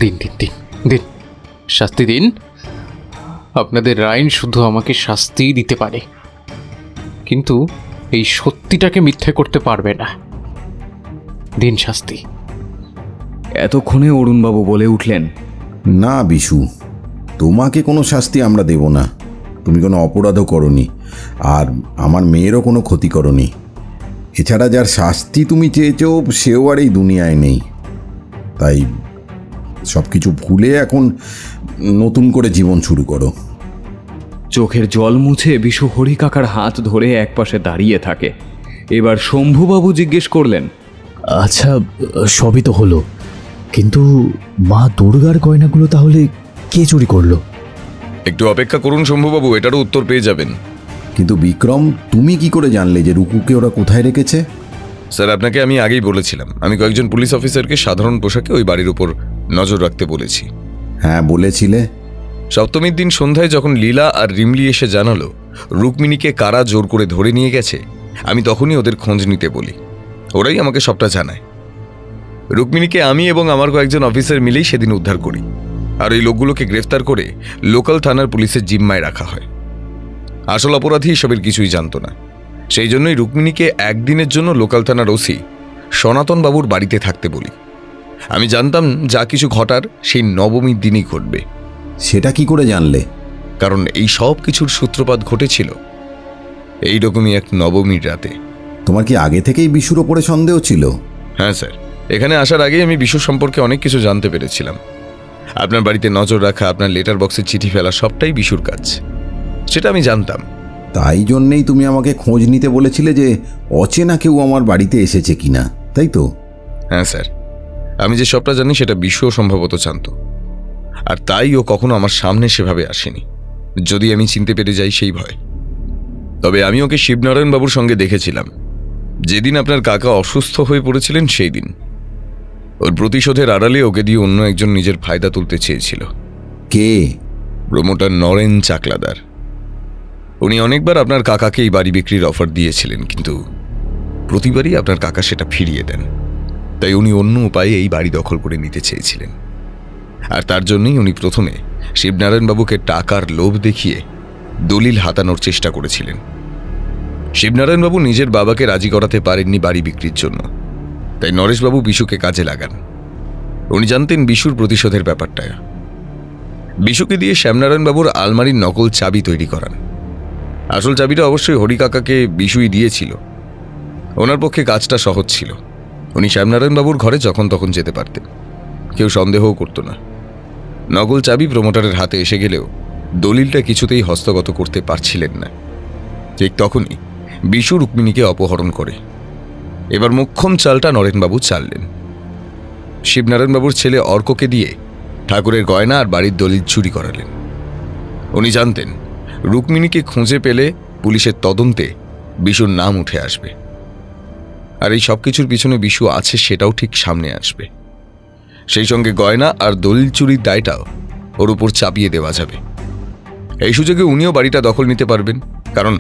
দিন দিন দিন দিন, শাস্তি দিন। আপনাদের আইন শুধু আমাকে শাস্তি দিতে পারে, কিন্তু এই সত্যিটাকে মিথ্যে করতে পারবে না। দিন শাস্তি। এতক্ষণে অরুণবাবু বলে উঠলেন, না বিশু, তোমাকে কোনো শাস্তি আমরা দেব না। তুমি কোনো অপরাধও করনি, আর আমার মেয়েরও কোনো ক্ষতি করনি। এছাড়া যার শাস্তি তুমি চেয়েছো সেও আর এই দুনিয়ায় নেই। তাই সব কিছু ভুলে এখন নতুন করে জীবন শুরু করো। চোখের জল মুছে বিশু হরি কাকার হাত ধরে একপাশে দাঁড়িয়ে থাকে। এবার শম্ভুবাবু জিজ্ঞেস করলেন, আচ্ছা, সবই তো হলো, কিন্তু মা দুর্গার গয়নাগুলো তাহলে কে চুরি করলো? একটু অপেক্ষা করুন শম্ভুবাবু, এটারও উত্তর পেয়ে যাবেন। কিন্তু বিক্রম, তুমি কি করে জানলে যে রুকুকে ওরা কোথায় রেখেছে? স্যার, আপনাকে আমি আগেই বলেছিলাম, আমি কয়েকজন পুলিশ অফিসারকে সাধারণ পোশাকে ওই বাড়ির উপর নজর রাখতে বলেছি। হ্যাঁ, বলেছিলে। সপ্তমীর দিন সন্ধ্যায় যখন লীলা আর রিমলি এসে জানালো রুক্মিণীকে কারা জোর করে ধরে নিয়ে গেছে, আমি তখনই ওদের খোঁজ নিতে বলি। ওরাই আমাকে সবটা জানায়। রুক্মিণীকে আমি এবং আমার কয়েকজন অফিসার মিলেই সেদিন উদ্ধার করি, আর ওই লোকগুলোকে গ্রেফতার করে লোকাল থানার পুলিশের জিম্মায় রাখা হয়। আসল অপরাধী এসবের কিছুই জানতো না। সেই জন্যই রুক্মিণীকে একদিনের জন্য লোকাল থানার ওসি সনাতন বাবুর বাড়িতে থাকতে বলি। আমি জানতাম যা কিছু ঘটার সেই নবমীর দিনই ঘটবে। সেটা কি করে জানলে? কারণ এই সব কিছুর সূত্রপাত ঘটেছিল এইরকমই এক নবমীর রাতে। তোমার কি আগে থেকেই বিশুর ওপরে সন্দেহ ছিল? হ্যাঁ স্যার, এখানে আসার আগেই আমি বিশু সম্পর্কে অনেক কিছু জানতে পেরেছিলাম। আপনার বাড়িতে নজর রাখা, আপনার লেটার বক্সে চিঠি ফেলা, সবটাই বিশুর কাজ, সেটা আমি জানতাম। তাই জন্যেই তুমি আমাকে খোঁজ নিতে বলেছিলে যে অচেনা কেউ আমার বাড়িতে এসেছে কিনা, তাই তো? হ্যাঁ স্যার, আমি যে সবটা জানি সেটা বিশুও সম্ভবত জানত, আর তাই ও কখনো আমার সামনে সেভাবে আসেনি, যদি আমি চিনতে পেরে যাই সেই ভয়। তবে আমি ওকে শিবনারায়ণ বাবুর সঙ্গে দেখেছিলাম যেদিন আপনার কাকা অসুস্থ হয়ে পড়েছিলেন, সেই দিন। ওর প্রতিশোধের আড়ালে ওকে দিয়ে অন্য একজন নিজের ফায়দা তুলতে চেয়েছিল। কে? প্রমোটার নরেন চাকলাদার। উনি অনেকবার আপনার কাকাকে এই বাড়ি বিক্রির অফার দিয়েছিলেন, কিন্তু প্রতিবারই আপনার কাকা সেটা ফিরিয়ে দেন। তাই উনি অন্য উপায়ে এই বাড়ি দখল করে নিতে চেয়েছিলেন, আর তার জন্যই উনি প্রথমে শিবনারায়ণবাবুকে টাকার লোভ দেখিয়ে দলিল হাতানোর চেষ্টা করেছিলেন। শিবনারায়ণবাবু নিজের বাবাকে রাজি করাতে পারেননি বাড়ি বিক্রির জন্য, তাই নরেশবাবু বিশুকে কাজে লাগান। উনি জানতেন বিশুর প্রতিশোধের ব্যাপারটা। বিশুকে দিয়ে শ্যামনারায়ণবাবুর আলমারির নকল চাবি তৈরি করান। আসল চাবিটা অবশ্যই হরিকাকাকে বিশুই দিয়েছিল। ওনার পক্ষে কাজটা সহজ ছিল, উনি শ্যামনারায়ণবাবুর ঘরে যখন তখন যেতে পারতেন, কেউ সন্দেহও করত না। নকল চাবি প্রমোটারের হাতে এসে গেলেও দলিলটা কিছুতেই হস্তগত করতে পারছিলেন না। ঠিক তখনই বিশু রুক্মিণীকে অপহরণ করে। এবার মোক্ষম চালটা নরেনবাবু চাললেন। শিবনারায়ণবাবুর ছেলে অর্ককে দিয়ে ঠাকুরের গয়না আর বাড়ির দলিল চুরি করালেন। উনি জানতেন রুক্মিণীকে খুঁজে পেলে পুলিশের তদন্তে বিশুর নাম উঠে আসবে, আর এই সব কিছুর পিছনে বিশু আছে সেটাও ঠিক সামনে আসবে। সেই সঙ্গে গয়না আর দলিল চুরির দায়টাও ওর উপর চাপিয়ে দেওয়া যাবে। এই সুযোগে উনিও বাড়িটা দখল নিতে পারবেন, কারণ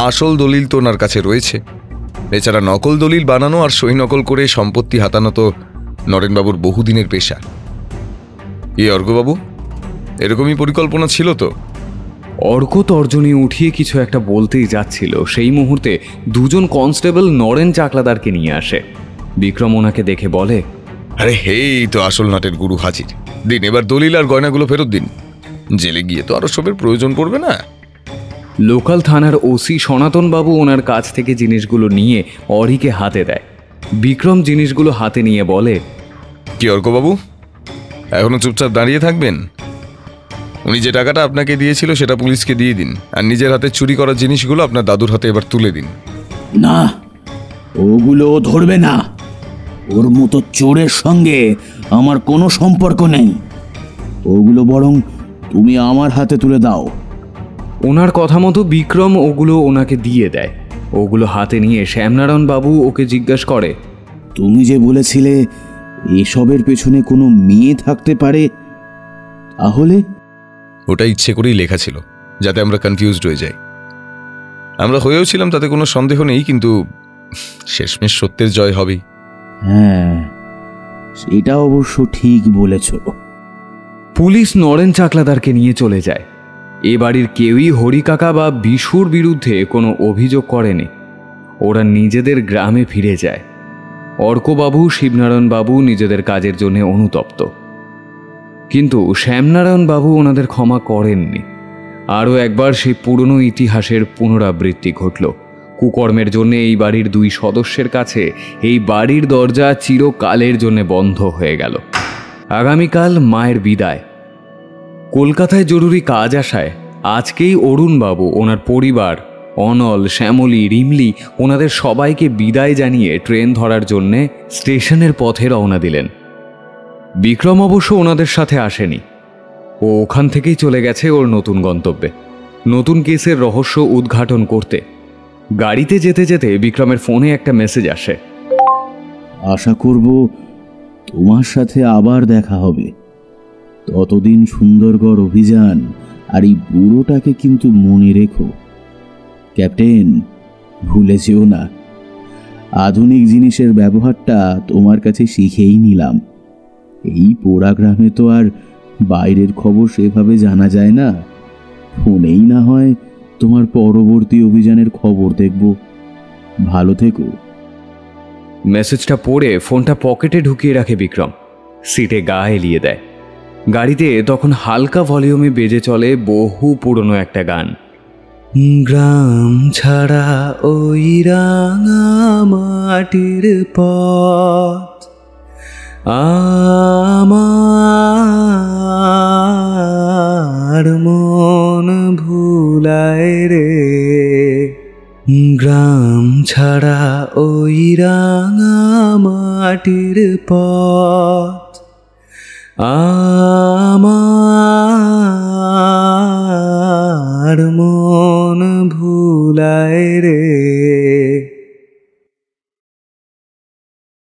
আসল দলিল তো ওনার কাছে রয়েছে। এছাড়া নকল দলিল বানানো আর সই নকল করে সম্পত্তি হাতানো তো নরেনবাবুর বহুদিনের পেশা। অর্কবাবু, এরকমই পরিকল্পনা ছিল তো? অর্ক তর্জনী উঠিয়ে কিছু একটা বলতেই যাচ্ছিল, সেই মুহূর্তে দুজন কনস্টেবল নরেন চাকলাদারকে নিয়ে আসে। বিক্রম ওনাকে দেখে বলে, আরে হেই তো আসল নাটের গুরু হাজির। দিন এবার দলিল আর গয়নাগুলো ফেরত দিন, জেলে গিয়ে তো আরো সবের প্রয়োজন পড়বে না। লোকাল থানার ওসি সনাতন বাবু ওনার কাছ থেকে জিনিসগুলো নিয়ে অরিকে হাতে দেয়। বিক্রম জিনিসগুলো হাতে নিয়ে বলে, কি অর্কবাবু, এখনো চুপচাপ দাঁড়িয়ে থাকবেন? উনি যে টাকাটা আপনাকে দিয়েছিল সেটা পুলিশকে দিয়ে দিন, আর নিজের হাতে চুরি করা জিনিসগুলো আপনার দাদুর হাতে এবার তুলে দিন। না, ওগুলো ধরবে না। ওর মতো চোরের সঙ্গে আমার কোনো সম্পর্ক নেই। ওগুলো বরং তুমি আমার হাতে তুলে দাও। ওনার কথা মতো বিক্রম ওগুলো ওনাকে দিয়ে দেয়। ওগুলো হাতে নিয়ে শ্যামনারায়ণ বাবু ওকে জিজ্ঞাসা করে, তুমি যে বলেছিলে এসবের পেছনে কোনো মেয়ে থাকতে পারে, তাহলে? ওটা ইচ্ছে করেই লেখা ছিল, যাতে আমরা কনফিউজড হয়ে যাই। আমরা হয়েও ছিলাম, তাতে কোনো সন্দেহ নেই, কিন্তু শেষমেশ সত্যের জয় হবেই। হ্যাঁ, সেটা অবশ্য ঠিক বলেছ। পুলিশ নরেন চাকলাদারকে নিয়ে চলে যায়। এ বাড়ির কেউই হরিকাকা বা বিশুর বিরুদ্ধে কোনো অভিযোগ করেনি। ওরা নিজেদের গ্রামে ফিরে যায়। অর্কবাবু, শিবনারায়ণ বাবু নিজেদের কাজের জন্য অনুতপ্ত, কিন্তু শ্যামনারায়ণ বাবু ওনাদের ক্ষমা করেননি। আরও একবার সেই পুরনো ইতিহাসের পুনরাবৃত্তি ঘটল। কুকর্মের জন্য এই বাড়ির দুই সদস্যের কাছে এই বাড়ির দরজা চিরকালের জন্য বন্ধ হয়ে গেল। আগামীকাল মায়ের বিদায়। কলকাতায় জরুরি কাজ আসায় আজকেই অরুণবাবু, ওনার পরিবার, অনল, শ্যামলী, রিমলি ওনাদের সবাইকে বিদায় জানিয়ে ট্রেন ধরার জন্যে স্টেশনের পথে রওনা দিলেন। বিক্রম অবশ্য ওনাদের সাথে আসেনি। ও ওখান থেকেই চলে গেছে ওর নতুন গন্তব্যে, নতুন কেসের রহস্য উদ্ঘাটন করতে। গাড়িতে যেতে যেতে বিক্রমের ফোনে একটা মেসেজ আসে, আশা করব তোমার সাথে আবার দেখা হবে। ততদিন সুন্দরগড় অভিযান আর এই বুড়োটাকে কিন্তু মনে রেখো। ক্যাপ্টেন, ভুলে যেও না। আধুনিক জিনিসের ব্যবহারটা তোমার কাছে শিখেই নিলাম। এই পোড়া গ্রামে তো আর বাইরের খবর সেভাবে জানা যায় না। ফোনেই না হয় তোমার পরবর্তী অভিযানের খবর দেখব। ভালো থেকো। মেসেজটা পড়ে ফোনটা পকেটে ঢুকিয়ে রাখে বিক্রম। সিটে গা এলিয়ে দেয়। গাড়িতে তখন হালকা ভলিউমে বেজে চলে বহু পুরনো একটা গান। গ্রাম ছাড়া ওই রাঙা মাটির পথ আমার মন ভুলায় রে। গ্রাম ছাড়া ওই রাঙা মাটির পথ আমার মন